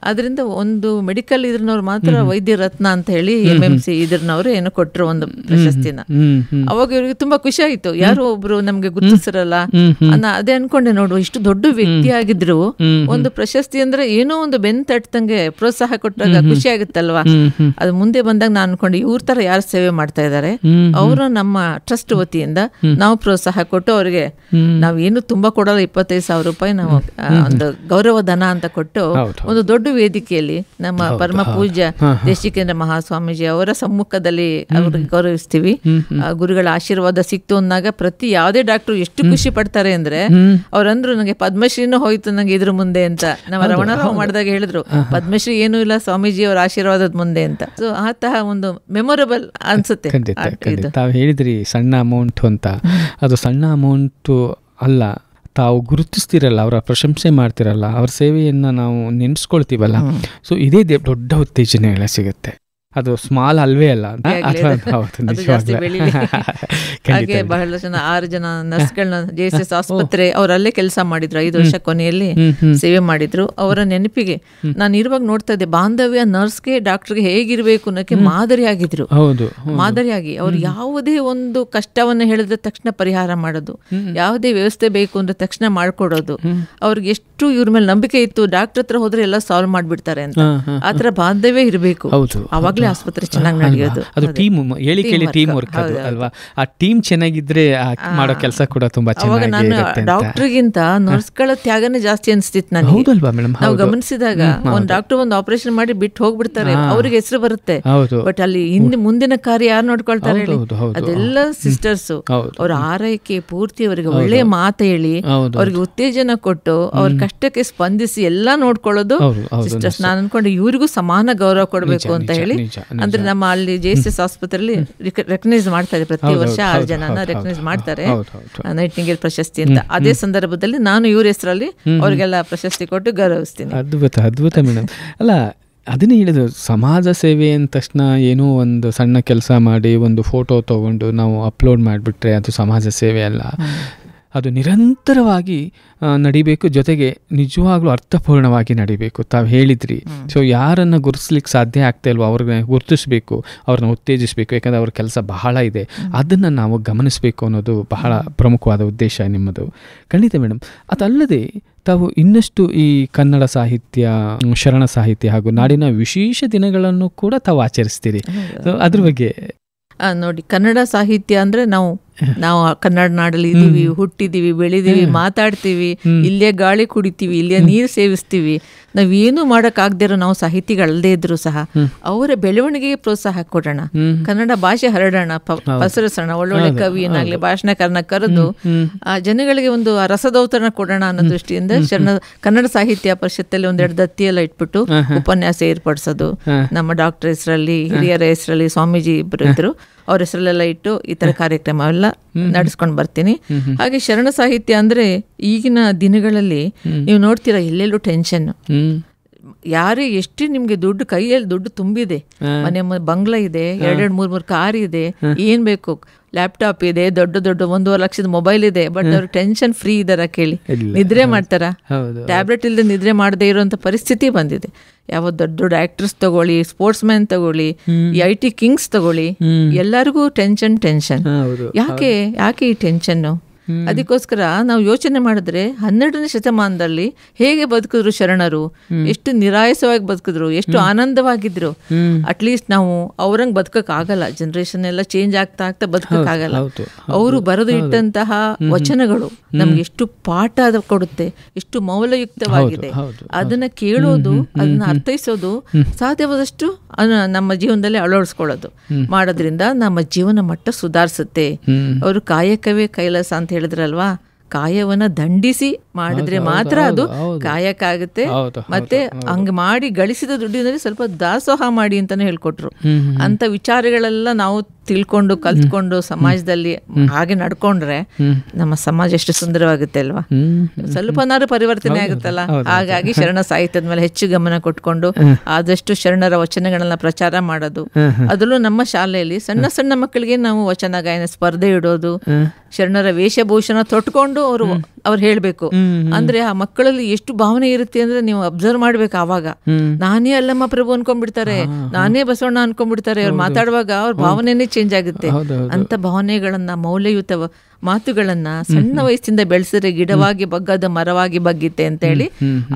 ಅದರಿಂದ ಒಂದು ಮೆಡಿಕಲ್ ಇದ್ರನವ್ರು ಮಾತ್ರ ವೈದ್ಯ ರತ್ನ ಅಂತ ಹೇಳಿ MMC ಇದ್ರನವ್ರು ಏನೋ ಕೊಟ್ಟರು ಒಂದು ಪ್ರಶಸ್ತಿನ. ಅವಾಗ ಇವ್ರಿಗೆ ತುಂಬಾ ಖುಷಿ ಆಯ್ತು, ಯಾರೋ ಒಬ್ರು ನಮ್ಗೆ ಗುರುತಿಸಿರಲ್ಲ ಅದೇ ಅನ್ಕೊಂಡೆ. ನೋಡು, ಇಷ್ಟು ದೊಡ್ಡ ವ್ಯಕ್ತಿ ಆಗಿದ್ರು ಒಂದು ಪ್ರಶಸ್ತಿ ಅಂದ್ರೆ ಏನೋ ಒಂದು ಬೆನ್ ತಟ್ಟಂಗೆ ಪ್ರೋತ್ಸಾಹ ಕೊಟ್ಟಾಗ ಖುಷಿ ಆಗುತ್ತಲ್ವಾ. ಅದು ಮುಂದೆ ಬಂದಾಗ ನಾನು ಅನ್ಕೊಂಡೆ, ಇವ್ರ ತರ ಯಾರು ಸೇವೆ ಮಾಡ್ತಾ ಇದ್ದಾರೆ, ಅವರು ನಮ್ಮ ಟ್ರಸ್ಟ್ ವತಿಯಿಂದ ನಾವು ಪ್ರೋತ್ಸಾಹ ಕೊಟ್ಟು ಅವ್ರಿಗೆ ನಾವೇನು ತುಂಬಾ ಕೊಡಲ್ಲ, 25,000 ರೂಪಾಯಿ ನಾವು ಒಂದು ಗೌರವ ಧನ ಅಂತ ಕೊಟ್ಟು ಒಂದು ದೊಡ್ಡ ವೇದಿಕೆಯಲ್ಲಿ ನಮ್ಮ ಪರಮ ಪೂಜ್ಯ ದೇಶಿಕೇಂದ್ರ ಮಹಾಸ್ವಾಮೀಜಿ ಅವರ ಸಮ್ಮುಖದಲ್ಲಿ ಅವ್ರಿಗೆ ಗೌರವಿಸ್ತೀವಿ. ಗುರುಗಳ ಆಶೀರ್ವಾದ ಸಿಕ್ತು ಅಂದಾಗ ಪ್ರತಿ ಯಾವುದೇ ಡಾಕ್ಟರ್ ಎಷ್ಟು ಖುಷಿ ಪಡ್ತಾರೆ ಅಂದ್ರೆ, ಅವ್ರಂದ್ರು ನನಗೆ ಪದ್ಮಶ್ರೀನೂ ಹೋಯ್ತು ನಂಗೆ ಇದ್ರ ಮುಂದೆ ಅಂತ. ನಮ್ಮ ರಮಣರಾವ್ ಮಾಡಿದಾಗ ಹೇಳಿದ್ರು, ಪದ್ಮಶ್ರೀ ಏನೂ ಇಲ್ಲ ಸ್ವಾಮೀಜಿ ಅವರ ಆಶೀರ್ವಾದದ ಮುಂದೆ ಅಂತ. ಸೊ ಆತಹ ಒಂದು ಮೆಮೊರಬಲ್ ಅನ್ಸುತ್ತೆ. ತಾವು ಹೇಳಿದ್ರಿ ಸಣ್ಣ ಅಮೌಂಟ್ ಅಂತ, ಅದು ಸಣ್ಣ ಅಮೌಂಟು ಅಲ್ಲ, ತಾವು ಗುರುತಿಸ್ತಿರಲ್ಲ, ಅವರ ಪ್ರಶಂಸೆ ಮಾಡ್ತಿರಲ್ಲ, ಅವ್ರ ಸೇವೆಯನ್ನು ನಾವು ನೆನೆಸ್ಕೊಳ್ತೀವಲ್ಲ. ಸೊ ಇದೇ ದೊಡ್ಡ ಉತ್ತೇಜನ ಎಲ್ಲ ಸಿಗುತ್ತೆ. ಅದು ಸ್ಮಾಲ್ ಅಲ್ವೇ ಅಲ್ಲ. ಹಾಗೆ ಬಹಳ ಜನ 6 ಜನ ನರ್ಸ್ಗಳನ್ನ JSS ಆಸ್ಪತ್ರೆ ಅವರಲ್ಲೇ ಕೆಲಸ ಮಾಡಿದ್ರು, 5 ವರ್ಷ ಕೊನೆಯಲ್ಲಿ ಸೇವೆ ಮಾಡಿದ್ರು. ಅವರ ನೆನಪಿಗೆ ನಾನು ಇರುವಾಗ ನೋಡ್ತಾ ಇದ್ದೆ, ಬಾಂಧವ್ಯ ನರ್ಸ್ಗೆ ಡಾಕ್ಟರ್ಗೆ ಹೇಗಿರ್ಬೇಕು ಅನ್ನೋಕೆ ಮಾದರಿಯಾಗಿದ್ರು. ಮಾದರಿಯಾಗಿ ಅವ್ರು ಯಾವುದೇ ಒಂದು ಕಷ್ಟವನ್ನು ಹೇಳಿದ್ರೆ ತಕ್ಷಣ ಪರಿಹಾರ ಮಾಡೋದು, ಯಾವುದೇ ವ್ಯವಸ್ಥೆ ಬೇಕು ಅಂದ್ರೆ ತಕ್ಷಣ ಮಾಡ್ಕೊಡೋದು. ಅವ್ರಿಗೆ ಎಷ್ಟು ಇವ್ರ ಮೇಲೆ ನಂಬಿಕೆ ಇತ್ತು, ಡಾಕ್ಟರ್ ಹತ್ರ ಹೋದ್ರೆ ಎಲ್ಲ ಸಾಲ್ವ್ ಮಾಡ್ಬಿಡ್ತಾರೆ ಅಂತ. ಆತರ ಬಾಂಧವ್ಯ ಇರಬೇಕು, ಅವಾಗ್ಲೇ ಆಸ್ಪತ್ರೆ ಚೆನ್ನಾಗಿ ನಡೆಯೋದು. ಅದು ಟೀಮ್ ಟೀಮ್ ವರ್ಕ್ ಅಲ್ವಾ. ಆ ಟೀಮ್ ಚೆನ್ನಾಗಿದ್ರೆ ಮಾಡೋ ಕೆಲಸ ಕೂಡ ತುಂಬಾ ಚೆನ್ನಾಗಿ. ಡಾಕ್ಟರ್ಗಿಂತ ನರ್ಸ್ಗಳ ತ್ಯಾಗನೇ ಜಾಸ್ತಿ ಅನ್ಸ್ತಿತ್ತು ನನಗೆ. ನಾವು ಗಮನಿಸಿದಾಗ ಒಂದ್ ಡಾಕ್ಟರ್ ಒಂದು ಆಪರೇಷನ್ ಮಾಡಿ ಬಿಟ್ಟು ಹೋಗ್ಬಿಡ್ತಾರೆ, ಅವ್ರಿಗೆ ಹೆಸರು ಬರುತ್ತೆ, ಬಟ್ ಅಲ್ಲಿ ಮುಂದಿನ ಕಾರ್ಯ ಯಾರು ನೋಡ್ಕೊಳ್ತಾರೆ ಹೇಳಿ? ಅದೆಲ್ಲ ಸಿಸ್ಟರ್ಸ್. ಅವ್ರ ಆರೈಕೆ ಪೂರ್ತಿ ಅವರಿಗೆ ಒಳ್ಳೆ ಮಾತು ಹೇಳಿ, ಅವ್ರಿಗೆ ಉತ್ತೇಜನ ಕೊಟ್ಟು, ಅವ್ರ ಕಷ್ಟಕ್ಕೆ ಸ್ಪಂದಿಸಿ ಎಲ್ಲಾ ನೋಡ್ಕೊಳ್ಳೋದು ಸಿಸ್ಟರ್ಸ್. ನಾನು ಅನ್ಕೊಂಡೆ ಇವ್ರಿಗೂ ಸಮಾನ ಗೌರವ ಕೊಡ್ಬೇಕು ಅಂತ ಹೇಳಿ. ಅಂದ್ರೆ ನಮ್ಮ ಅಲ್ಲಿ JSS ಆಸ್ಪತ್ರೆಯಲ್ಲಿ ರೆಕಗ್ನೈಸ್ ಮಾಡ್ತಾರೆ, ಪ್ರತಿ ವರ್ಷ 6 ಜನನ ರೆಕಗ್ನೈಸ್ ಮಾಡ್ತಾರೆ ನೈಟಿಂಗೇಲ್ ಪ್ರಶಸ್ತಿ ಅಂತ. ಅದೇ ಸಂದರ್ಭದಲ್ಲಿ ನಾನು ಇವ್ರ ಹೆಸರಲ್ಲಿ ಅವ್ರಿಗೆಲ್ಲ ಪ್ರಶಸ್ತಿ ಕೊಟ್ಟು ಗೌರವಿಸ್ತೀನಿ. ಅದ್ಭುತ ಮೇಡಮ್. ಅಲ್ಲ, ಅದನ್ನೇ ಹೇಳಿದ್ರು, ಸಮಾಜ ಸೇವೆ ಅಂದ ತಕ್ಷಣ ಏನೋ ಒಂದು ಸಣ್ಣ ಕೆಲಸ ಮಾಡಿ ಒಂದು ಫೋಟೋ ತೊಗೊಂಡು ನಾವು ಅಪ್ಲೋಡ್ ಮಾಡಿಬಿಟ್ರೆ ಅದು ಸಮಾಜ ಸೇವೆ ಅಲ್ಲ. ಅದು ನಿರಂತರವಾಗಿ ನಡಿಬೇಕು, ಜೊತೆಗೆ ನಿಜವಾಗ್ಲೂ ಅರ್ಥಪೂರ್ಣವಾಗಿ ನಡಿಬೇಕು. ತಾವು ಹೇಳಿದ್ರಿ, ಸೊ ಯಾರನ್ನು ಗುರುತಿಸ್ಲಿಕ್ಕೆ ಸಾಧ್ಯ ಆಗ್ತಾ ಇಲ್ವೋ ಅವ್ರನ್ನ ಗುರುತಿಸ್ಬೇಕು, ಅವ್ರನ್ನ ಉತ್ತೇಜಿಸಬೇಕು, ಯಾಕಂದರೆ ಅವ್ರ ಕೆಲಸ ಬಹಳ ಇದೆ, ಅದನ್ನು ನಾವು ಗಮನಿಸಬೇಕು ಅನ್ನೋದು ಬಹಳ ಪ್ರಮುಖವಾದ ಉದ್ದೇಶ ನಿಮ್ಮದು. ಖಂಡಿತ ಮೇಡಮ್. ಅದಲ್ಲದೆ ತಾವು ಇನ್ನಷ್ಟು ಈ ಕನ್ನಡ ಸಾಹಿತ್ಯ, ಶರಣ ಸಾಹಿತ್ಯ ಹಾಗೂ ನಾಡಿನ ವಿಶೇಷ ದಿನಗಳನ್ನು ಕೂಡ ತಾವು ಆಚರಿಸ್ತೀರಿ. ಸೊ ಅದ್ರ ಬಗ್ಗೆ ನೋಡಿ, ಕನ್ನಡ ಸಾಹಿತ್ಯ ಅಂದರೆ ನಾವು ಕನ್ನಡ ನಾಡಲ್ಲಿ ಇದ್ದೀವಿ, ಹುಟ್ಟಿದೀವಿ, ಬೆಳಿದೀವಿ, ಮಾತಾಡ್ತೀವಿ, ಇಲ್ಲೇ ಗಾಳಿ ಕುಡಿತೀವಿ, ಇಲ್ಲೇ ನೀರು ಸೇವಿಸ್ತೀವಿ. ನಾವೇನು ಮಾಡೋಕ್ಕಾಗದಿರೋ ನಾವು ಸಾಹಿತಿಗಳಲ್ಲದೇ ಇದ್ರು ಸಹ ಅವರ ಬೆಳವಣಿಗೆಗೆ ಪ್ರೋತ್ಸಾಹ ಕೊಡೋಣ, ಕನ್ನಡ ಭಾಷೆ ಹರಡೋಣ, ಪಸರಿಸೋಣ, ಒಳ್ಳೊಳ್ಳೆ ಕವಿಯನ್ನಾಗಲಿ ಭಾಷಣಕಾರನ ಕರೆದು ಆ ಜನಗಳಿಗೆ ಒಂದು ರಸದೌತಣ ಕೊಡೋಣ ಅನ್ನೋ ದೃಷ್ಟಿಯಿಂದ ಕನ್ನಡ ಸಾಹಿತ್ಯ ಪರಿಷತ್ತಲ್ಲಿ ಒಂದೆರಡು ದತ್ತಿಯೆಲ್ಲ ಇಟ್ಬಿಟ್ಟು ಉಪನ್ಯಾಸ ಏರ್ಪಡಿಸೋದು. ನಮ್ಮ ಡಾಕ್ಟರ್ ಹೆಸರಲ್ಲಿ, ಹಿರಿಯರ ಹೆಸರಲ್ಲಿ, ಸ್ವಾಮೀಜಿ ಇಬ್ಬರು ಇದ್ರು, ಅವ್ರ ಹೆಸರಲ್ಲೆಲ್ಲ ಇಟ್ಟು ಈ ಥರ ಕಾರ್ಯಕ್ರಮ ಎಲ್ಲ ನಡೆಸ್ಕೊಂಡು ಬರ್ತೀನಿ. ಹಾಗೆ ಶರಣ ಸಾಹಿತ್ಯ ಅಂದರೆ ಈಗಿನ ದಿನಗಳಲ್ಲಿ ನೀವು ನೋಡ್ತೀರಾ ಎಲ್ಲೆಲ್ಲೂ ಟೆನ್ಷನ್. ಯಾರೇ ಎಷ್ಟು ನಿಮ್ಗೆ ದುಡ್ಡು ಕೈಯಲ್ಲಿ ದುಡ್ಡು ತುಂಬಿದೆ, ಮನೆ ಬಂಗ್ಲಾ ಇದೆ, 2-3 ಕಾರ್ ಇದೆ, ಏನ್ ಬೇಕು, ಲ್ಯಾಪ್ಟಾಪ್ ಇದೆ, ದೊಡ್ಡ 1.5 ಲಕ್ಷದ ಮೊಬೈಲ್ ಇದೆ, ಬಟ್ ಅವ್ರು ಟೆನ್ಷನ್ ಫ್ರೀ ಇದಾರ ಕೇಳಿ? ನಿದ್ರೆ ಮಾಡ್ತಾರ? ಟ್ಯಾಬ್ಲೆಟ್ ಇಲ್ಲದೆ ನಿದ್ರೆ ಮಾಡದೇ ಇರುವಂತ ಪರಿಸ್ಥಿತಿ ಬಂದಿದೆ. ಯಾವ ದೊಡ್ಡ ಆಕ್ಟರ್ಸ್ ತಗೊಳ್ಳಿ, ಸ್ಪೋರ್ಟ್ಸ್ ಮ್ಯಾನ್ ತಗೊಳ್ಳಿ, IT ಕಿಂಗ್ಸ್ ತಗೊಳ್ಳಿ, ಎಲ್ಲರಿಗೂ ಟೆನ್ಷನ್. ಯಾಕೆ ಈ ಟೆನ್ಷನ್ನು? ಅದಕ್ಕೋಸ್ಕರ ನಾವು ಯೋಚನೆ ಮಾಡಿದ್ರೆ 12ನೇ ಶತಮಾನದಲ್ಲಿ ಹೇಗೆ ಬದುಕಿದ್ರು ಶರಣರು, ಎಷ್ಟು ನಿರಾಯಸವಾಗಿ ಬದುಕಿದ್ರು, ಎಷ್ಟು ಆನಂದವಾಗಿದ್ರು. ಅಟ್ಲೀಸ್ಟ್ ನಾವು ಅವ್ರಂಗೆ ಬದುಕಕ್ ಆಗಲ್ಲ, ಜನರೇಷನ್ ಎಲ್ಲ ಚೇಂಜ್ ಆಗ್ತಾ ಬದುಕಕ್ ಆಗಲ್ಲ. ಅವರು ಬರೆದು ಇಟ್ಟಂತಹ ವಚನಗಳು ನಮ್ಗೆ ಎಷ್ಟು ಪಾಠ ಕೊಡುತ್ತೆ, ಎಷ್ಟು ಮೌಲ್ಯಯುಕ್ತವಾಗಿದೆ. ಅದನ್ನ ಕೇಳೋದು, ಅದನ್ನ ಅರ್ಥೈಸೋದು, ಸಾಧ್ಯವಾದಷ್ಟು ನಮ್ಮ ಜೀವನದಲ್ಲಿ ಅಳವಡಿಸ್ಕೊಳ್ಳೋದು ಮಾಡೋದ್ರಿಂದ ನಮ್ಮ ಜೀವನ ಮಟ್ಟ ಸುಧಾರಿಸುತ್ತೆ. ಅವರು ಕಾಯಕವೇ ಕೈಲಾಸ ಅಂತ ಹೇಳಿದ್ರಲ್ವಾ, ಕಾಯವನ್ನ ದಂಡಿಸಿ ಮಾಡಿದ್ರೆ ಮಾತ್ರ ಅದು ಕಾಯಕ ಆಗುತ್ತೆ. ಮತ್ತೆ ಹಂಗೆ ಮಾಡಿ ಗಳಿಸಿದ ದುಡ್ಡಿನಲ್ಲಿ ಸ್ವಲ್ಪ ದಾಸೋಹ ಮಾಡಿ ಅಂತಾನೆ ಹೇಳ್ಕೊಟ್ರು. ಅಂತ ವಿಚಾರಗಳೆಲ್ಲ ನಾವು ತಿಳ್ಕೊಂಡು ಕಲ್ತ್ಕೊಂಡು ಸಮಾಜದಲ್ಲಿ ಹಾಗೆ ನಡ್ಕೊಂಡ್ರೆ ನಮ್ಮ ಸಮಾಜ ಎಷ್ಟು ಸುಂದರವಾಗುತ್ತೆ ಅಲ್ವಾ? ಸ್ವಲ್ಪನಾರು ಪರಿವರ್ತನೆ ಆಗುತ್ತಲ್ಲ. ಹಾಗಾಗಿ ಶರಣ ಸಾಹಿತ್ಯದ ಮೇಲೆ ಹೆಚ್ಚು ಗಮನ ಕೊಟ್ಕೊಂಡು ಆದಷ್ಟು ಶರಣರ ವಚನಗಳನ್ನ ಪ್ರಚಾರ ಮಾಡೋದು. ಅದರಲ್ಲೂ ನಮ್ಮ ಶಾಲೆಯಲ್ಲಿ ಸಣ್ಣ ಸಣ್ಣ ಮಕ್ಕಳಿಗೆ ನಾವು ವಚನ ಗಾಯನ ಸ್ಪರ್ಧೆ ಇಡೋದು, ಶರಣರ ವೇಷಭೂಷಣ ತೊಟ್ಕೊಂಡು ಅವ್ರು ಹೇಳ್ಬೇಕು. ಅಂದ್ರೆ ಆ ಮಕ್ಕಳಲ್ಲಿ ಎಷ್ಟು ಭಾವನೆ ಇರುತ್ತೆ ಅಂದ್ರೆ ನೀವು ಅಬ್ಸರ್ವ್ ಮಾಡ್ಬೇಕು. ಆವಾಗ ನಾನೇ ಅಲ್ಲಮ್ಮ ಪ್ರಭು ಅನ್ಕೊಂಡ್ಬಿಡ್ತಾರೆ, ನಾನೇ ಬಸವಣ್ಣ ಅನ್ಕೊಂಡ್ಬಿಡ್ತಾರೆ. ಅವ್ರು ಮಾತಾಡುವಾಗ ಅವ್ರ ಭಾವನೆನೇ ಚೇಂಜ್ ಆಗುತ್ತೆ. ಅಂತ ಭಾವನೆಗಳನ್ನ, ಮೌಲ್ಯಯುತ ಮಾತುಗಳನ್ನ ಸಣ್ಣ ವಯಸ್ಸಿಂದ ಬೆಳೆಸಿದ್ರೆ ಗಿಡವಾಗಿ ಬಗ್ಗದ ಮರವಾಗಿ ಬಗ್ಗಿತ್ತೆ ಅಂತ ಹೇಳಿ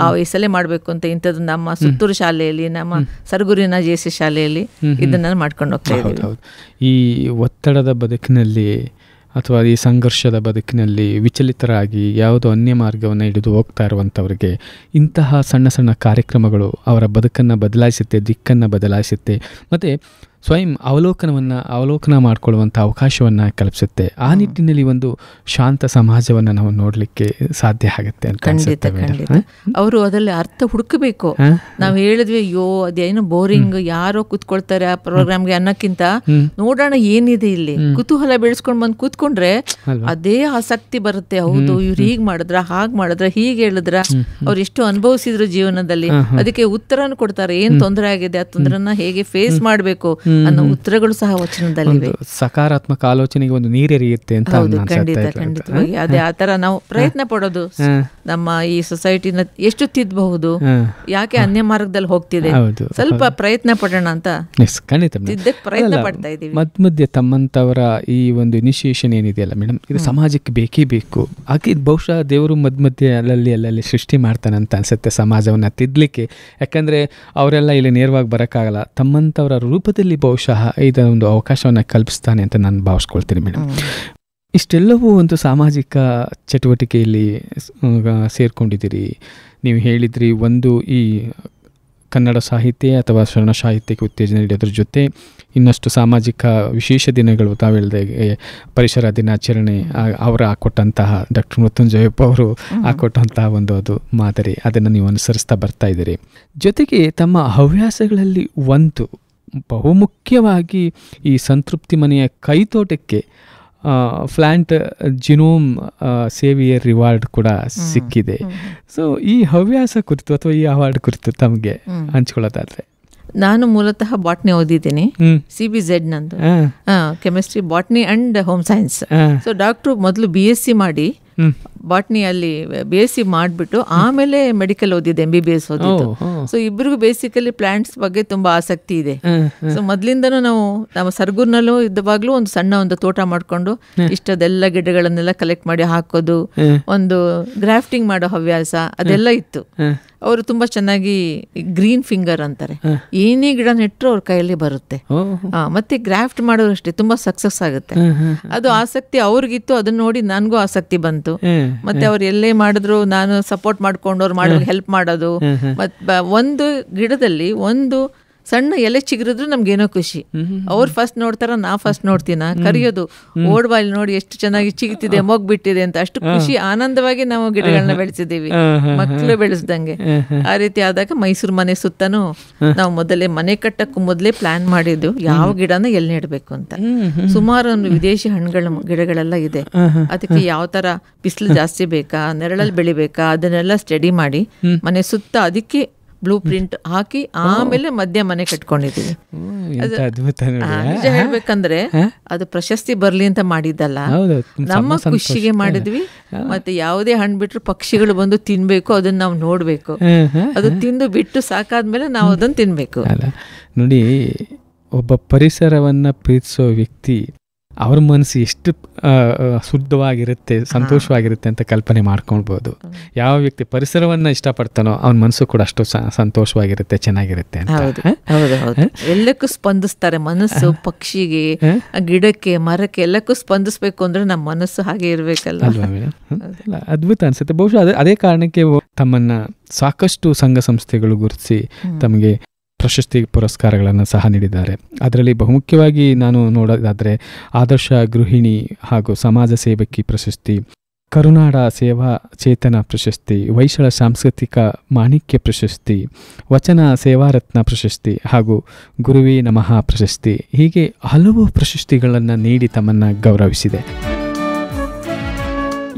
ಆ ವಯಸ್ಸಲ್ಲೇ ಮಾಡ್ಬೇಕು ಅಂತ ಇಂಥದ್ದು ನಮ್ಮ ಸುತ್ತೂರು ಶಾಲೆಯಲ್ಲಿ, ನಮ್ಮ ಸರಗೂರಿನ JC ಶಾಲೆಯಲ್ಲಿ ಇದನ್ನ ಮಾಡ್ಕೊಂಡು ಹೋಗ್ತಾ ಇದ್ದೀವಿ. ಈ ಒತ್ತಡದ ಬದುಕಿನಲ್ಲಿ ಅಥವಾ ಈ ಸಂಘರ್ಷದ ಬದುಕಿನಲ್ಲಿ ವಿಚಲಿತರಾಗಿ ಯಾವುದೋ ಅನ್ಯ ಮಾರ್ಗವನ್ನು ಹಿಡಿದು ಹೋಗ್ತಾ ಇರುವಂಥವ್ರಿಗೆ ಇಂತಹ ಸಣ್ಣ ಸಣ್ಣ ಕಾರ್ಯಕ್ರಮಗಳು ಅವರ ಬದುಕನ್ನು ಬದಲಾಯಿಸುತ್ತೆ, ದಿಕ್ಕನ್ನು ಬದಲಾಯಿಸುತ್ತೆ, ಮತ್ತು ಸ್ವಯಂ ಅವಲೋಕನ ಮಾಡಿಕೊಳ್ಳುವಂಥ ಅವಕಾಶವನ್ನು ಕಲ್ಪಿಸುತ್ತೆ. ಆ ನಿಟ್ಟಿನಲ್ಲಿ ಒಂದು ಶಾಂತ ಸಮಾಜವನ್ನು ನಾವು ನೋಡಲಿಕ್ಕೆ ಸಾಧ್ಯ ಆಗುತ್ತೆ ಅಂತ ಖಂಡಿತ. ಅವರು ಅದರಲ್ಲಿ ಅರ್ಥ ಹುಡುಕಬೇಕು. ನಾವು ಹೇಳಿದ್ವಿ, ಅಯ್ಯೋ ಅದೇನು ಬೋರಿಂಗ್, ಯಾರೋ ಕೂತ್ಕೊಳ್ತಾರೆ ಆ ಪ್ರೋಗ್ರಾಮ್ಗೆ ಅನ್ನೋಕ್ಕಿಂತ ನೋಡೋಣ ಏನಿದೆ ಇಲ್ಲಿ, ಕುತೂಹಲ ಬೆಳೆಸ್ಕೊಂಡು ಬಂದು ಕೂತ್ಕೊಂಡ್ರೆ ಅದೇ ಆಸಕ್ತಿ ಬರುತ್ತೆ. ಹೌದು, ಇವ್ರು ಹೀಗ್ ಮಾಡಿದ್ರ, ಹಾಗ್ ಮಾಡಿದ್ರ, ಹೀಗೆ ಹೇಳಿದ್ರ, ಅವ್ರು ಎಷ್ಟು ಅನುಭವಿಸಿದ್ರು ಜೀವನದಲ್ಲಿ, ಅದಕ್ಕೆ ಉತ್ತರನ ಕೊಡ್ತಾರೆ. ಏನ್ ತೊಂದರೆ ಆಗಿದೆ, ಆ ತೊಂದರೆನ ಹೇಗೆ ಫೇಸ್ ಮಾಡಬೇಕು ಅನ್ನೋ ಉತ್ತರಗಳು ಸಹ ವಚನದಲ್ಲಿ. ಸಕಾರಾತ್ಮಕ ಆಲೋಚನೆಗೆ ಒಂದು ನೀರೆರಿಯುತ್ತೆ ಅಂತ. ಖಂಡಿತವಾಗಿ ಅದೇ ಆ ತರ ನಾವು ಪ್ರಯತ್ನ ಪಡೋದು. ನಮ್ಮ ಈ ಸೊಸೈಟಿನ ಎಷ್ಟು ತಿದ್ದಬಹುದು, ಯಾಕೆ ಅನ್ಯ ಮಾರ್ಗದಲ್ಲಿ ಹೋಗ್ತಿದೆ, ಸ್ವಲ್ಪ ಪ್ರಯತ್ನ ಪಡೋಣ ಅಂತ ಪ್ರಯತ್ನ ಪಡ್ತಾ ಇದೀವಿ. ಮಧ್ಯ ತಮ್ಮಂತವರ ಈ ಒಂದು ಇನಿಷಿಯೇಷನ್ ಏನಿದೆಯಲ್ಲ ಮೇಡಮ್, ಇದು ಸಮಾಜಕ್ಕೆ ಬೇಕೇ ಬೇಕು. ಹಾಗೆ ಬಹುಶಃ ದೇವರು ಮಧ್ಯೆ ಅಲ್ಲಲ್ಲಿ ಸೃಷ್ಟಿ ಮಾಡ್ತಾನೆ ಅಂತ ಅನ್ಸುತ್ತೆ ಸಮಾಜವನ್ನ ತಿದ್ದಲಿಕ್ಕೆ. ಯಾಕಂದ್ರೆ ಅವರೆಲ್ಲ ಇಲ್ಲಿ ನೇರವಾಗಿ ಬರೋಕ್ಕಾಗಲ್ಲ, ತಮ್ಮಂತವರ ರೂಪದಲ್ಲಿ ಬಹುಶಃ ಇದೊಂದು ಅವಕಾಶವನ್ನು ಕಲ್ಪಿಸ್ತಾನೆ ಅಂತ ನಾನು ಭಾವಿಸ್ಕೊಳ್ತೀನಿ ಮೇಡಮ್. ಇಷ್ಟೆಲ್ಲವೂ ಒಂದು ಸಾಮಾಜಿಕ ಚಟುವಟಿಕೆಯಲ್ಲಿ ಸೇರ್ಕೊಂಡಿದ್ದೀರಿ. ನೀವು ಹೇಳಿದ್ರಿ, ಒಂದು ಈ ಕನ್ನಡ ಸಾಹಿತ್ಯ ಅಥವಾ ಶರಣ ಸಾಹಿತ್ಯಕ್ಕೆ ಉತ್ತೇಜನ ನೀಡೋದ್ರ ಜೊತೆ ಇನ್ನಷ್ಟು ಸಾಮಾಜಿಕ ವಿಶೇಷ ದಿನಗಳು, ತಾವು ಹೇಳಿದಾಗೆ ಪರಿಸರ ದಿನಾಚರಣೆ, ಅವರು ಹಾಕೊಟ್ಟಂತಹ ಡಾಕ್ಟರ್ ಮೃತ್ಯುಂಜಯಪ್ಪ ಅವರು ಹಾಕೊಟ್ಟಂತಹ ಒಂದು ಅದು ಮಾದರಿ, ಅದನ್ನು ನೀವು ಅನುಸರಿಸ್ತಾ ಬರ್ತಾ ಇದ್ದೀರಿ. ಜೊತೆಗೆ ತಮ್ಮ ಹವ್ಯಾಸಗಳಲ್ಲಿ ಒಂದು ಬಹುಮುಖ್ಯವಾಗಿ ಈ ಸಂತೃಪ್ತಿ ಮನೆಯ ಕೈತೋಟಕ್ಕೆ ಪ್ಲಾಂಟ್ ಜಿನೋಮ್ ಸೇವಿಯರ್ ರಿವಾರ್ಡ್ ಕೂಡ ಸಿಕ್ಕಿದೆ. ಸೊ ಈ ಹವ್ಯಾಸ ಕುರಿತು ಅಥವಾ ಈ ಅವಾರ್ಡ್ ಕುರಿತು ತಮಗೆ ಹಂಚ್ಕೊಳ್ಳೋದಾದ್ರೆ? ನಾನು ಮೂಲತಃ ಬಾಟ್ನಿ ಓದಿದ್ದೀನಿ, CBZ ನಂದು, chemistry, botany and home science. So doctor ಮೊದಲು BSc ಮಾಡಿ ಬಾಟ್ನಿಯಲ್ಲಿ BSc ಮಾಡಿಬಿಟ್ಟು ಆಮೇಲೆ ಮೆಡಿಕಲ್ ಓದಿದ್ದೆ, MBBS ಓದಿದ್ದು. ಸೊ ಇಬ್ಬರಿಗೂ ಬೇಸಿಕಲಿ ಪ್ಲಾಂಟ್ಸ್ ಬಗ್ಗೆ ತುಂಬಾ ಆಸಕ್ತಿ ಇದೆ. ಸೊ ಮೊದ್ಲಿಂದನೂ ನಾವು ನಮ್ಮ ಸರ್ಗೂರ್ನಲ್ಲೂ ಇದ್ದವಾಗ್ಲೂ ಒಂದು ಸಣ್ಣ ಒಂದು ತೋಟ ಮಾಡ್ಕೊಂಡು ಇಷ್ಟದೆಲ್ಲ ಗಿಡಗಳನ್ನೆಲ್ಲ ಕಲೆಕ್ಟ್ ಮಾಡಿ ಹಾಕೋದು, ಒಂದು ಗ್ರಾಫ್ಟಿಂಗ್ ಮಾಡೋ ಹವ್ಯಾಸ ಅದೆಲ್ಲ ಇತ್ತು. ಅವರು ತುಂಬಾ ಚೆನ್ನಾಗಿ ಗ್ರೀನ್ ಫಿಂಗರ್ ಅಂತಾರೆ, ಏನೇ ಗಿಡ ನೆಟ್ಟರು ಅವ್ರ ಕೈಯಲ್ಲಿ ಬರುತ್ತೆ. ಮತ್ತೆ ಗ್ರಾಫ್ಟ್ ಮಾಡೋರು ಅಷ್ಟೇ ತುಂಬಾ ಸಕ್ಸಸ್ ಆಗುತ್ತೆ. ಅದು ಆಸಕ್ತಿ ಅವ್ರಿಗಿತ್ತು, ಅದನ್ನ ನೋಡಿ ನನ್ಗೂ ಆಸಕ್ತಿ ಬಂತು. ಮತ್ತೆ ಅವ್ರು ಎಲ್ಲೇ ಮಾಡಿದ್ರು ನಾನು ಸಪೋರ್ಟ್ ಮಾಡ್ಕೊಂಡು ಅವ್ರು ಮಾಡೋ ಹೆಲ್ಪ್ ಮಾಡೋದು. ಮತ್ತೆ ಒಂದು ಗಿಡದಲ್ಲಿ ಒಂದು ಸಣ್ಣ ಎಲೆ ಚಿಗುರಿದ್ರು ನಮ್ಗೇನೋ ಖುಷಿ. ಅವ್ರು ಫಸ್ಟ್ ನೋಡ್ತಾರ, ನಾ ಫಸ್ಟ್ ನೋಡ್ತೀನ, ಕರಿಯೋದು ಓಡ್ಬಾಲ್ ನೋಡಿ ಎಷ್ಟು ಚೆನ್ನಾಗಿ ಚಿಗುತ್ತಿದೆ, ಮೊಗ್ಬಿಟ್ಟಿದೆ ಅಂತ. ಅಷ್ಟು ಖುಷಿ ಆನಂದವಾಗಿ ನಾವು ಗಿಡಗಳನ್ನ ಬೆಳೆಸಿದ್ದೀವಿ, ಮಕ್ಕಳು ಬೆಳೆಸ್ದಂಗೆ. ಆ ರೀತಿ ಆದಾಗ ಮೈಸೂರು ಮನೆ ಸುತ್ತನೂ ನಾವು ಮೊದಲೇ ಮನೆ ಕಟ್ಟಕ್ಕೂ ಮೊದಲೇ ಪ್ಲಾನ್ ಮಾಡಿದ್ದು ಯಾವ ಗಿಡನ ಎಲ್ಲಿ ನೆಡಬೇಕು ಅಂತ. ಸುಮಾರು ಒಂದು ವಿದೇಶಿ ಹಣ್ಣುಗಳ ಗಿಡಗಳೆಲ್ಲ ಇದೆ. ಅದಕ್ಕೆ ಯಾವ ತರ ಬಿಸಿಲು ಜಾಸ್ತಿ ಬೇಕಾ, ನೆರಳಲ್ಲಿ ಬೆಳಿಬೇಕಾ, ಅದನ್ನೆಲ್ಲ ಸ್ಟಡಿ ಮಾಡಿ ಮನೆ ಸುತ್ತ ಅದಕ್ಕೆ ಬ್ಲೂ ಪ್ರಿಂಟ್ ಹಾಕಿ ಆಮೇಲೆ ಮಧ್ಯ ಮನೆ ಕಟ್ಕೊಂಡಿದ್ದೀವಿ. ನಿಜ ಹೇಳ್ಬೇಕಂದ್ರೆ ಅದು ಪ್ರಶಸ್ತಿ ಬರ್ಲಿ ಅಂತ ಮಾಡಿದ್ದಲ್ಲ, ನಮ್ಮ ಖುಷಿಗೆ ಮಾಡಿದ್ವಿ. ಮತ್ತೆ ಯಾವುದೇ ಹಣ್ಣು ಬಿಟ್ರು ಪಕ್ಷಿಗಳು ಬಂದು ತಿನ್ಬೇಕು, ಅದನ್ನ ನಾವು ನೋಡ್ಬೇಕು. ಅದು ತಿಂದು ಬಿಟ್ಟು ಸಾಕಾದ್ಮೇಲೆ ನಾವು ಅದನ್ನ ತಿನ್ಬೇಕು. ನೋಡಿ, ಒಬ್ಬ ಪರಿಸರವನ್ನ ಪ್ರೀತಿಸೋ ವ್ಯಕ್ತಿ ಅವ್ರ ಮನಸ್ಸು ಎಷ್ಟು ಶುದ್ಧವಾಗಿರುತ್ತೆ, ಸಂತೋಷವಾಗಿರುತ್ತೆ ಅಂತ ಕಲ್ಪನೆ ಮಾಡ್ಕೊಳ್ಬೋದು. ಯಾವ ವ್ಯಕ್ತಿ ಪರಿಸರವನ್ನ ಇಷ್ಟಪಡ್ತಾನೋ ಅವನ ಮನಸ್ಸು ಕೂಡ ಅಷ್ಟು ಸಂತೋಷವಾಗಿರುತ್ತೆ, ಚೆನ್ನಾಗಿರುತ್ತೆ ಅಂತ. ಎಲ್ಲಕ್ಕೂ ಸ್ಪಂದಿಸ್ತಾರೆ ಮನಸ್ಸು. ಪಕ್ಷಿಗೆ, ಗಿಡಕ್ಕೆ, ಮರಕ್ಕೆ ಎಲ್ಲಕ್ಕೂ ಸ್ಪಂದಿಸ್ಬೇಕು ಅಂದ್ರೆ ನಮ್ಮ ಮನಸ್ಸು ಹಾಗೆ ಇರ್ಬೇಕಲ್ಲ. ಅದ್ಭುತ ಅನ್ಸುತ್ತೆ. ಬಹುಶಃ ಅದೇ ಕಾರಣಕ್ಕೆ ತಮ್ಮನ್ನ ಸಾಕಷ್ಟು ಸಂಘ ಸಂಸ್ಥೆಗಳು ಗುರುತಿಸಿ ತಮಗೆ ಪ್ರಶಸ್ತಿ ಪುರಸ್ಕಾರಗಳನ್ನು ಸಹ ನೀಡಿದ್ದಾರೆ. ಅದರಲ್ಲಿ ಬಹುಮುಖ್ಯವಾಗಿ ನಾನು ನೋಡೋದಾದರೆ ಆದರ್ಶ ಗೃಹಿಣಿ ಹಾಗೂ ಸಮಾಜ ಸೇವಕಿ ಪ್ರಶಸ್ತಿ, ಕರುನಾಡ ಸೇವಾ ಚೇತನ ಪ್ರಶಸ್ತಿ, ವೈಶಾಲ ಸಾಂಸ್ಕೃತಿಕ ಮಾಣಿಕ್ಯ ಪ್ರಶಸ್ತಿ, ವಚನ ಸೇವಾರತ್ನ ಪ್ರಶಸ್ತಿ ಹಾಗೂ ಗುರುವೇ ನಮಃ ಪ್ರಶಸ್ತಿ, ಹೀಗೆ ಹಲವು ಪ್ರಶಸ್ತಿಗಳನ್ನು ನೀಡಿ ತಮ್ಮನ್ನು ಗೌರವಿಸಿದೆ.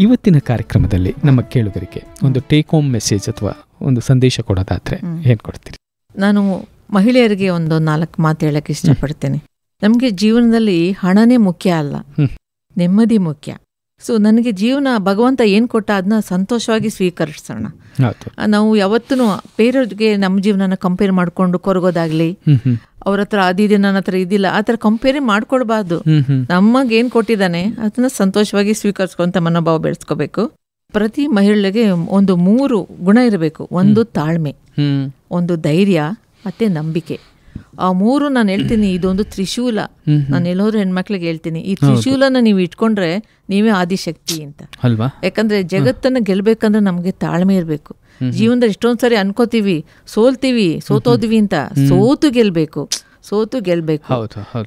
ಇವತ್ತಿನ ಕಾರ್ಯಕ್ರಮದಲ್ಲಿ ನಮ್ಮ ಕೇಳುಗರಿಗೆ ಒಂದು ಟೇಕ್ ಹೋಮ್ ಮೆಸೇಜ್ ಅಥವಾ ಒಂದು ಸಂದೇಶ ಕೊಡೋದಾದರೆ ಏನು ಕೊಡ್ತೀರಿ? ನಾನು ಮಹಿಳೆಯರಿಗೆ ಒಂದು 4 ಮಾತು ಹೇಳಕ್ಕೆ ಇಷ್ಟಪಡ್ತೇನೆ. ನಮಗೆ ಜೀವನದಲ್ಲಿ ಹಣನೇ ಮುಖ್ಯ ಅಲ್ಲ, ನೆಮ್ಮದಿ ಮುಖ್ಯ. ಸೊ ನನಗೆ ಜೀವನ ಭಗವಂತ ಏನು ಕೊಟ್ಟ ಅದನ್ನ ಸಂತೋಷವಾಗಿ ಸ್ವೀಕರಿಸೋಣ. ನಾವು ಯಾವತ್ತೂ ಬೇರೆಯವ್ರಿಗೆ ನಮ್ಮ ಜೀವನನ ಕಂಪೇರ್ ಮಾಡ್ಕೊಂಡು ಕೊರಗೋದಾಗ್ಲಿ, ಅವ್ರ ಹತ್ರ ಅದಿದೆ ನನ್ನ ಹತ್ರ ಇದಿಲ್ಲ ಆ ಥರ ಕಂಪೇರ್ ಮಾಡ್ಕೊಡ್ಬಾರ್ದು. ನಮಗೇನು ಕೊಟ್ಟಿದ್ದಾನೆ ಅದನ್ನ ಸಂತೋಷವಾಗಿ ಸ್ವೀಕರಿಸ್ಕೊಂತ ಮನೋಭಾವ ಬೆಳೆಸ್ಕೋಬೇಕು. ಪ್ರತಿ ಮಹಿಳೆಗೆ ಒಂದು 3 ಗುಣ ಇರಬೇಕು. ಒಂದು ತಾಳ್ಮೆ, ಒಂದು ಧೈರ್ಯ, ಮತ್ತೆ ನಂಬಿಕೆ. ಆ 3 ನಾನು ಹೇಳ್ತೀನಿ, ಇದೊಂದು ತ್ರಿಶೂಲ. ನಾನು ಎಲ್ಲೋದ್ರು ಹೆಣ್ಮಕ್ಳಿಗೆ ಹೇಳ್ತೀನಿ, ಈ ತ್ರಿಶೂಲನ ನೀವು ಇಟ್ಕೊಂಡ್ರೆ ನೀವೇ ಆದಿಶಕ್ತಿ ಅಂತ ಅಲ್ವಾ. ಯಾಕಂದ್ರೆ ಜಗತ್ತನ್ನ ಗೆಲ್ಬೇಕಂದ್ರೆ ನಮ್ಗೆ ತಾಳ್ಮೆ ಇರ್ಬೇಕು. ಜೀವನದಲ್ಲಿ ಎಷ್ಟೊಂದ್ ಸರಿ ಅನ್ಕೋತೀವಿ ಸೋಲ್ತೀವಿ, ಸೋತೋದ್ವಿ ಅಂತ. ಸೋತು ಗೆಲ್ಬೇಕು.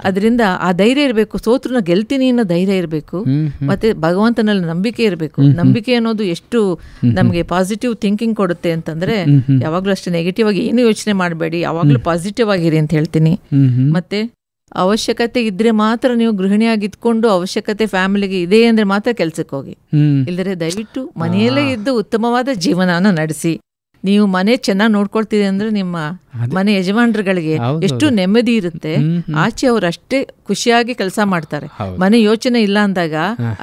ಅದರಿಂದ ಆ ಧೈರ್ಯ ಇರಬೇಕು. ಸೋತ್ರನ್ನ ಗೆಲ್ತೀನಿ ಅನ್ನೋ ಧೈರ್ಯ ಇರಬೇಕು. ಮತ್ತೆ ಭಗವಂತನಲ್ಲಿ ನಂಬಿಕೆ ಇರಬೇಕು. ನಂಬಿಕೆ ಅನ್ನೋದು ಎಷ್ಟು ನಮ್ಗೆ ಪಾಸಿಟಿವ್ ಥಿಂಕಿಂಗ್ ಕೊಡುತ್ತೆ ಅಂತಂದ್ರೆ, ಯಾವಾಗ್ಲೂ ಅಷ್ಟೇ ನೆಗೆಟಿವ್ ಆಗಿ ಏನು ಯೋಚನೆ ಮಾಡಬೇಡಿ, ಯಾವಾಗ್ಲೂ ಪಾಸಿಟಿವ್ ಆಗಿರಿ ಅಂತ ಹೇಳ್ತೀನಿ. ಮತ್ತೆ ಅವಶ್ಯಕತೆ ಇದ್ರೆ ಮಾತ್ರ ನೀವು ಗೃಹಿಣಿಯಾಗಿ ಇದ್ಕೊಂಡು, ಅವಶ್ಯಕತೆ ಫ್ಯಾಮಿಲಿಗೆ ಇದೆ ಅಂದ್ರೆ ಮಾತ್ರ ಕೆಲ್ಸಕ್ಕೆ ಹೋಗಿ. ಇಲ್ಲದ್ರೆ ದಯವಿಟ್ಟು ಮನೆಯಲ್ಲೇ ಇದ್ದು ಉತ್ತಮವಾದ ಜೀವನನ ನಡೆಸಿ. ನೀವು ಮನೆ ಚೆನ್ನಾಗಿ ನೋಡ್ಕೊಳ್ತೀರಿ ಅಂದ್ರೆ ನಿಮ್ಮ ಮನೆ ಯಜಮಾನರುಗಳಿಗೆ ಎಷ್ಟು ನೆಮ್ಮದಿ ಇರುತ್ತೆ. ಆಚೆ ಅವ್ರು ಅಷ್ಟೇ ಖುಷಿಯಾಗಿ ಕೆಲಸ ಮಾಡ್ತಾರೆ. ಮನೆ ಯೋಚನೆ ಇಲ್ಲ ಅಂದಾಗ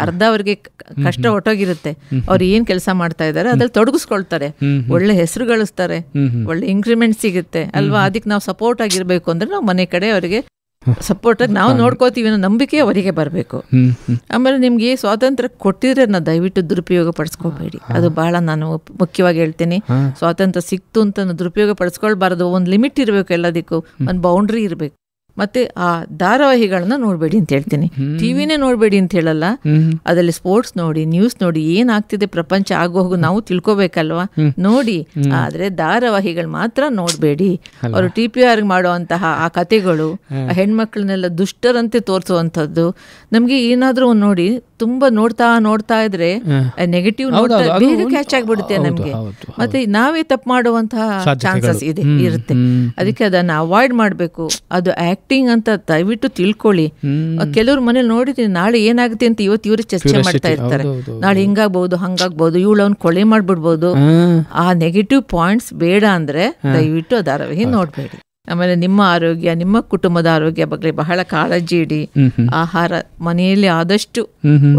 ಅರ್ಧ ಅವ್ರಿಗೆ ಕಷ್ಟ ಹೊಟ್ಟೋಗಿರುತ್ತೆ. ಅವ್ರು ಏನ್ ಕೆಲಸ ಮಾಡ್ತಾ ಇದಾರೆ ಅದ್ರಲ್ಲಿ ತೊಡಗಿಸ್ಕೊಳ್ತಾರೆ, ಒಳ್ಳೆ ಹೆಸರು ಗಳಿಸ್ತಾರೆ, ಒಳ್ಳೆ ಇಂಕ್ರಿಮೆಂಟ್ ಸಿಗುತ್ತೆ ಅಲ್ವಾ. ಅದಕ್ಕೆ ನಾವು ಸಪೋರ್ಟ್ ಆಗಿರ್ಬೇಕು ಅಂದ್ರೆ ನಾವು ಮನೆ ಕಡೆ ಅವರಿಗೆ ಸಪೋರ್ಟ್ ಆಗಿ ನಾವು ನೋಡ್ಕೋತೀವಿ ಅನ್ನೋ ನಂಬಿಕೆ ಅವರಿಗೆ ಬರಬೇಕು. ಆಮೇಲೆ ನಿಮ್ಗೆ ಸ್ವಾತಂತ್ರ್ಯ ಕೊಟ್ಟಿದ್ರೆ ಅದನ್ನ ದಯವಿಟ್ಟು ದುರುಪಯೋಗ ಪಡಿಸ್ಕೋಬೇಡಿ. ಅದು ಬಹಳ ನಾನು ಮುಖ್ಯವಾಗಿ ಹೇಳ್ತೀನಿ. ಸ್ವಾತಂತ್ರ್ಯ ಸಿಕ್ತು ಅಂತ ದುರುಪಯೋಗ ಪಡಿಸ್ಕೊಳ್ಬಾರದು. ಒಂದು ಲಿಮಿಟ್ ಇರಬೇಕು, ಎಲ್ಲದಕ್ಕೂ ಒಂದು ಬೌಂಡ್ರಿ ಇರಬೇಕು. ಮತ್ತೆ ಆ ಧಾರಾವಾಹಿಗಳನ್ನ ನೋಡ್ಬೇಡಿ ಅಂತ ಹೇಳ್ತೀನಿ. ಟಿವಿನೇ ನೋಡ್ಬೇಡಿ ಅಂತ ಹೇಳಲ್ಲ, ಅದರಲ್ಲಿ ಸ್ಪೋರ್ಟ್ಸ್ ನೋಡಿ, ನ್ಯೂಸ್ ನೋಡಿ, ಏನಾಗ್ತಿದೆ ಪ್ರಪಂಚ ಆಗೋಗು ನಾವು ತಿಳ್ಕೊಬೇಕಲ್ವಾ, ನೋಡಿ. ಆದ್ರೆ ಧಾರಾವಾಹಿಗಳು ಮಾತ್ರ ನೋಡ್ಬೇಡಿ. ಅವರು TPR ಮಾಡುವಂತಹ ಆ ಕಥೆಗಳು, ಹೆಣ್ಮಕ್ಳನ್ನೆಲ್ಲ ದುಷ್ಟರಂತೆ ತೋರಿಸುವಂಥದ್ದು, ನಮ್ಗೆ ಏನಾದ್ರೂ ಒಂದು ನೋಡಿ ತುಂಬಾ ನೋಡ್ತಾ ಇದ್ರೆ ನೆಗೆಟಿವ್ ಬೇಗ ಕ್ಯಾಚ್ ಆಗ್ಬಿಡುತ್ತೆ ನಮ್ಗೆ. ಮತ್ತೆ ನಾವೇ ತಪ್ಪು ಮಾಡುವಂತಹ ಚಾನ್ಸಸ್ ಇರುತ್ತೆ. ಅದಕ್ಕೆ ಅದನ್ನ ಅವಾಯ್ಡ್ ಮಾಡ್ಬೇಕು. ಅದು ಆಕ್ಟಿಂಗ್ ಅಂತ ದಯವಿಟ್ಟು ತಿಳ್ಕೊಳ್ಳಿ. ಕೆಲವ್ರ ಮನೇಲಿ ನೋಡಿದೀನಿ, ನಾಳೆ ಏನಾಗುತ್ತೆ ಅಂತ ಇವ್ರು ಚರ್ಚೆ ಮಾಡ್ತಾ ಇರ್ತಾರೆ. ನಾಳೆ ಹಿಂಗಾಗ್ಬಹುದು, ಹಂಗಾಗ್ಬಹುದು, ಇವಳು ಅವ್ನು ಕೊಲೆ ಮಾಡ್ಬಿಡ್ಬೋದು. ಆ ನೆಗೆಟಿವ್ ಪಾಯಿಂಟ್ಸ್ ಬೇಡ ಅಂದ್ರೆ ದಯವಿಟ್ಟು ಧಾರಾವಾಹಿ ನೋಡ್ಬೇಡಿ. ಆಮೇಲೆ ನಿಮ್ಮ ಆರೋಗ್ಯ, ನಿಮ್ಮ ಕುಟುಂಬದ ಆರೋಗ್ಯ ಬಗ್ಗೆ ಬಹಳ ಕಾಳಜಿ ಇಡಿ. ಆಹಾರ ಮನೆಯಲ್ಲಿ ಆದಷ್ಟು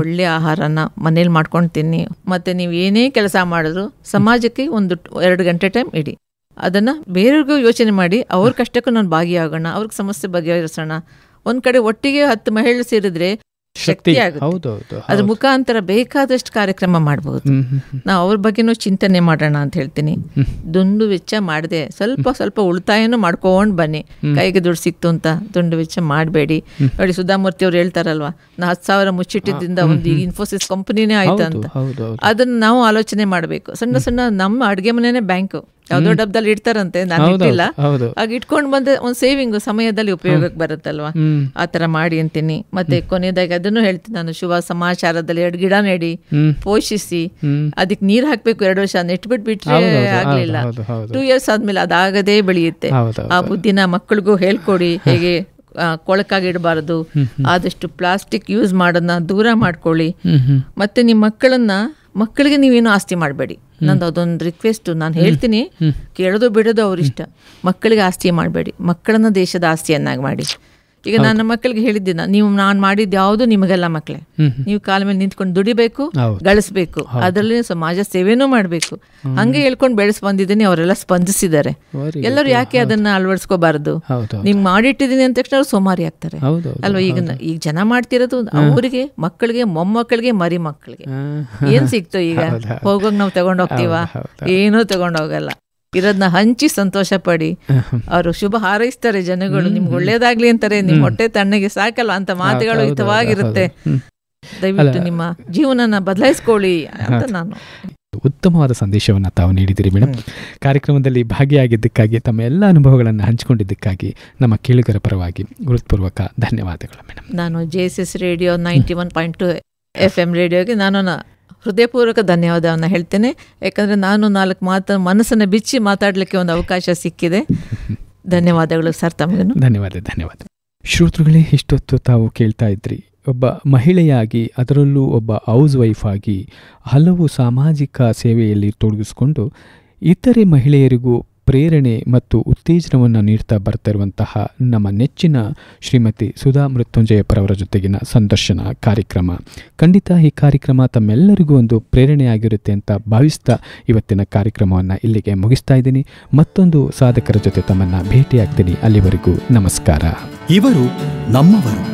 ಒಳ್ಳೆ ಆಹಾರನ ಮನೇಲಿ ಮಾಡ್ಕೊಂಡು ತಿನ್ನಿ. ಮತ್ತೆ ನೀವು ಏನೇ ಕೆಲಸ ಮಾಡಿದ್ರು ಸಮಾಜಕ್ಕೆ 1-2 ಗಂಟೆ ಟೈಮ್ ಇಡಿ. ಅದನ್ನ ಬೇರೆಯವ್ರಿಗೂ ಯೋಚನೆ ಮಾಡಿ, ಅವ್ರ ಕಷ್ಟಕ್ಕೂ ನಾನು ಭಾಗಿಯಾಗೋಣ, ಅವ್ರಿಗೆ ಸಮಸ್ಯೆ ಬಗೆಹರಿಸೋಣ. ಒಂದ್ ಕಡೆ ಒಟ್ಟಿಗೆ 10 ಮಹಿಳೆ ಸೇರಿದ್ರೆ ಶಕ್ತಿ ಆಗುತ್ತೆ. ಅದ್ರ ಮುಖಾಂತರ ಬೇಕಾದಷ್ಟು ಕಾರ್ಯಕ್ರಮ ಮಾಡಬಹುದು. ನಾವು ಅವ್ರ ಬಗ್ಗೆನೂ ಚಿಂತನೆ ಮಾಡೋಣ ಅಂತ ಹೇಳ್ತೀನಿ. ದುಂಡು ವೆಚ್ಚ ಮಾಡದೆ ಸ್ವಲ್ಪ ಉಳಿತಾಯನೂ ಮಾಡ್ಕೊಂಡ್ ಬನ್ನಿ. ಕೈಗೆ ದುಡ್ಡು ಸಿಕ್ತು ಅಂತ ದುಂಡು ವೆಚ್ಚ ಮಾಡಬೇಡಿ. ನೋಡಿ, ಸುಧಾಮೂರ್ತಿ ಅವ್ರು ಹೇಳ್ತಾರಲ್ವಾ, 10,000 ಮುಚ್ಚಿಟ್ಟಿದ್ರಿಂದ ಒಂದು ಇನ್ಫೋಸಿಸ್ ಕಂಪನಿನೇ ಆಯ್ತು ಅಂತ. ಅದನ್ನ ನಾವು ಆಲೋಚನೆ ಮಾಡಬೇಕು. ಸಣ್ಣ ನಮ್ಮ ಅಡ್ಗೆ ಮನೆನೇ ಬ್ಯಾಂಕು, ಯಾವ್ದೋ ಡಬ್ಬದಲ್ಲಿ ಇಡ್ತಾರಂತೆ, ನಾನು ಇಟ್ಟಿಲ್ಲ. ಆಗ ಇಟ್ಕೊಂಡು ಬಂದ್ರೆ ಒಂದು ಸೇವಿಂಗ್ ಸಮಯದಲ್ಲಿ ಉಪಯೋಗಕ್ಕೆ ಬರುತ್ತಲ್ವಾ, ಆತರ ಮಾಡಿ ಅಂತೀನಿ. ಮತ್ತೆ ಕೊನೆಯದಾಗಿ ಅದನ್ನು ಹೇಳ್ತೀನಿ ನಾನು, ಶುಭ ಸಮಾಚಾರದಲ್ಲಿ 2 ಗಿಡ ನೆಡಿ, ಪೋಷಿಸಿ, ಅದಕ್ಕೆ ನೀರ್ ಹಾಕ್ಬೇಕು. 2 ವರ್ಷ ನೆಟ್ಬಿಟ್ಬಿಟ್ರೆ ಆಗ್ಲಿಲ್ಲ, 2 years ಆದ್ಮೇಲೆ ಅದಾಗದೇ ಬೆಳೆಯುತ್ತೆ. ಆ ಬುದ್ಧಿನ ಮಕ್ಕಳಿಗೂ ಹೇಳ್ಕೊಡಿ, ಹೇಗೆ ಕೊಳಕಾಗಿ ಇಡಬಾರದು, ಆದಷ್ಟು ಪ್ಲಾಸ್ಟಿಕ್ ಯೂಸ್ ಮಾಡೋದನ್ನ ದೂರ ಮಾಡ್ಕೊಳ್ಳಿ. ಮತ್ತೆ ನಿಮ್ಮ ಮಕ್ಕಳಿಗೆ ನೀವೇನು ಆಸ್ತಿ ಮಾಡಬೇಡಿ. ನಂದು ಅದೊಂದು ರಿಕ್ವೆಸ್ಟ್, ನಾನು ಹೇಳ್ತೀನಿ, ಕೇಳೋದು ಬಿಡೋದು ಅವ್ರಿಷ್ಟ. ಮಕ್ಕಳಿಗೆ ಆಸ್ತಿ ಮಾಡಬೇಡಿ, ಮಕ್ಕಳನ್ನ ದೇಶದ ಆಸ್ತಿಯನ್ನಾಗಿ ಮಾಡಿ. ಈಗ ನನ್ನ ಮಕ್ಕಳಿಗೆ ಹೇಳಿದ್ದೀನಿ, ನಾನು ಮಾಡಿದ್ದು ಯಾವುದು ನಿಮಗೆಲ್ಲ ಮಕ್ಕಳೇ, ನೀವು ಕಾಲ ಮೇಲೆ ನಿಂತ್ಕೊಂಡು ದುಡಿಬೇಕು, ಗಳಿಸ್ಬೇಕು, ಅದರಲ್ಲಿ ಸಮಾಜ ಸೇವೆನೂ ಮಾಡಬೇಕು. ಹಂಗೆ ಹೇಳ್ಕೊಂಡು ಬೆಳೆಸ್ ಬಂದಿದ್ದೀನಿ. ಅವರೆಲ್ಲ ಸ್ಪಂದಿಸಿದ್ದಾರೆ. ಎಲ್ಲರೂ ಯಾಕೆ ಅದನ್ನ ಅಳವಡಿಸ್ಕೋಬಾರದು? ನಿಮ್ಗೆ ಮಾಡಿಟ್ಟಿದ್ದೀನಿ ಅಂದ ತಕ್ಷಣ ಅವ್ರು ಸೋಮಾರಿ ಆಗ್ತಾರೆ ಅಲ್ವಾ? ಈಗ ಜನ ಮಾಡ್ತಿರೋದು ಅವರಿಗೆ, ಮಕ್ಕಳಿಗೆ, ಮೊಮ್ಮಕ್ಕಳಿಗೆ, ಮರಿ ಮಕ್ಕಳಿಗೆ ಏನ್ ಸಿಕ್ತು? ಈಗ ಹೋಗೋಗ ನಾವು ತಗೊಂಡೋಗ್ತೀವ? ಏನೂ ತಗೊಂಡೋಗಲ್ಲ. ಇರೋದನ್ನ ಹಂಚಿ ಸಂತೋಷ ಪಡಿ. ಅವರು ಶುಭ ಹಾರೈಸ್ತಾರೆ ಜನಗಳು, ನಿಮ್ಗೆ ಒಳ್ಳೇದಾಗ್ಲಿ ಅಂತಾರೆ. ನಿಮ್ ಹೊಟ್ಟೆ ತಣ್ಣಗೆ ಸಾಕಲ್ಲ ಅಂತ ಮಾತುಗಳು ಹಿತವಾಗಿರುತ್ತೆ. ದಯವಿಟ್ಟು ನಿಮ್ಮ ಜೀವನನ ಬದಲಾಯಿಸ್ಕೊಳ್ಳಿ ಅಂತ ನಾನು. ಉತ್ತಮವಾದ ಸಂದೇಶವನ್ನು ತಾವು ನೀಡಿದಿರಿ ಮೇಡಮ್. ಕಾರ್ಯಕ್ರಮದಲ್ಲಿ ಭಾಗಿಯಾಗಿದ್ದಕ್ಕಾಗಿ, ತಮ್ಮ ಎಲ್ಲ ಅನುಭವಗಳನ್ನು ಹಂಚಿಕೊಂಡಿದ್ದಕ್ಕಾಗಿ ನಮ್ಮ ಕೇಳುಗರ ಪರವಾಗಿ ಹೃತ್ಪೂರ್ವಕ ಧನ್ಯವಾದಗಳು ಮೇಡಮ್. ನಾನು JSS ರೇಡಿಯೋ 91.2 FM ರೇಡಿಯೋಗೆ ನಾನು ಹೃದಯಪೂರ್ವಕ ಧನ್ಯವಾದವನ್ನು ಹೇಳ್ತೇನೆ. ಯಾಕಂದರೆ ನಾನು 4 ಮನಸ್ಸನ್ನು ಬಿಚ್ಚಿ ಮಾತಾಡಲಿಕ್ಕೆ ಒಂದು ಅವಕಾಶ ಸಿಕ್ಕಿದೆ. ಧನ್ಯವಾದಗಳು ಸರ್, ತಮಗೂ ಧನ್ಯವಾದ. ಶ್ರೋತೃಗಳೇ, ಇಷ್ಟೊತ್ತು ತಾವು ಕೇಳ್ತಾ ಇದ್ರಿ, ಒಬ್ಬ ಮಹಿಳೆಯಾಗಿ, ಅದರಲ್ಲೂ ಒಬ್ಬ ಹೌಸ್ ವೈಫ್ ಆಗಿ ಹಲವು ಸಾಮಾಜಿಕ ಸೇವೆಯಲ್ಲಿ ತೊಡಗಿಸ್ಕೊಂಡು ಇತರೆ ಮಹಿಳೆಯರಿಗೂ ಪ್ರೇರಣೆ ಮತ್ತು ಉತ್ತೇಜನವನ್ನು ನೀಡ್ತಾ ಬರ್ತಿರುವಂತಹ ನಮ್ಮ ನೆಚ್ಚಿನ ಶ್ರೀಮತಿ ಸುಧಾ ಮೃತ್ಯುಂಜಯಪ್ಪರವರ ಜೊತೆಗಿನ ಸಂದರ್ಶನ ಕಾರ್ಯಕ್ರಮ. ಖಂಡಿತ ಈ ಕಾರ್ಯಕ್ರಮ ತಮ್ಮೆಲ್ಲರಿಗೂ ಒಂದು ಪ್ರೇರಣೆಯಾಗಿರುತ್ತೆ ಅಂತ ಭಾವಿಸ್ತಾ ಇವತ್ತಿನ ಕಾರ್ಯಕ್ರಮವನ್ನು ಇಲ್ಲಿಗೆ ಮುಗಿಸ್ತಾ ಇದ್ದೀನಿ. ಮತ್ತೊಂದು ಸಾಧಕರ ಜೊತೆ ತಮ್ಮನ್ನು ಭೇಟಿಯಾಗ್ತೀನಿ. ಅಲ್ಲಿವರೆಗೂ ನಮಸ್ಕಾರ. ಇವರು ನಮ್ಮವರು.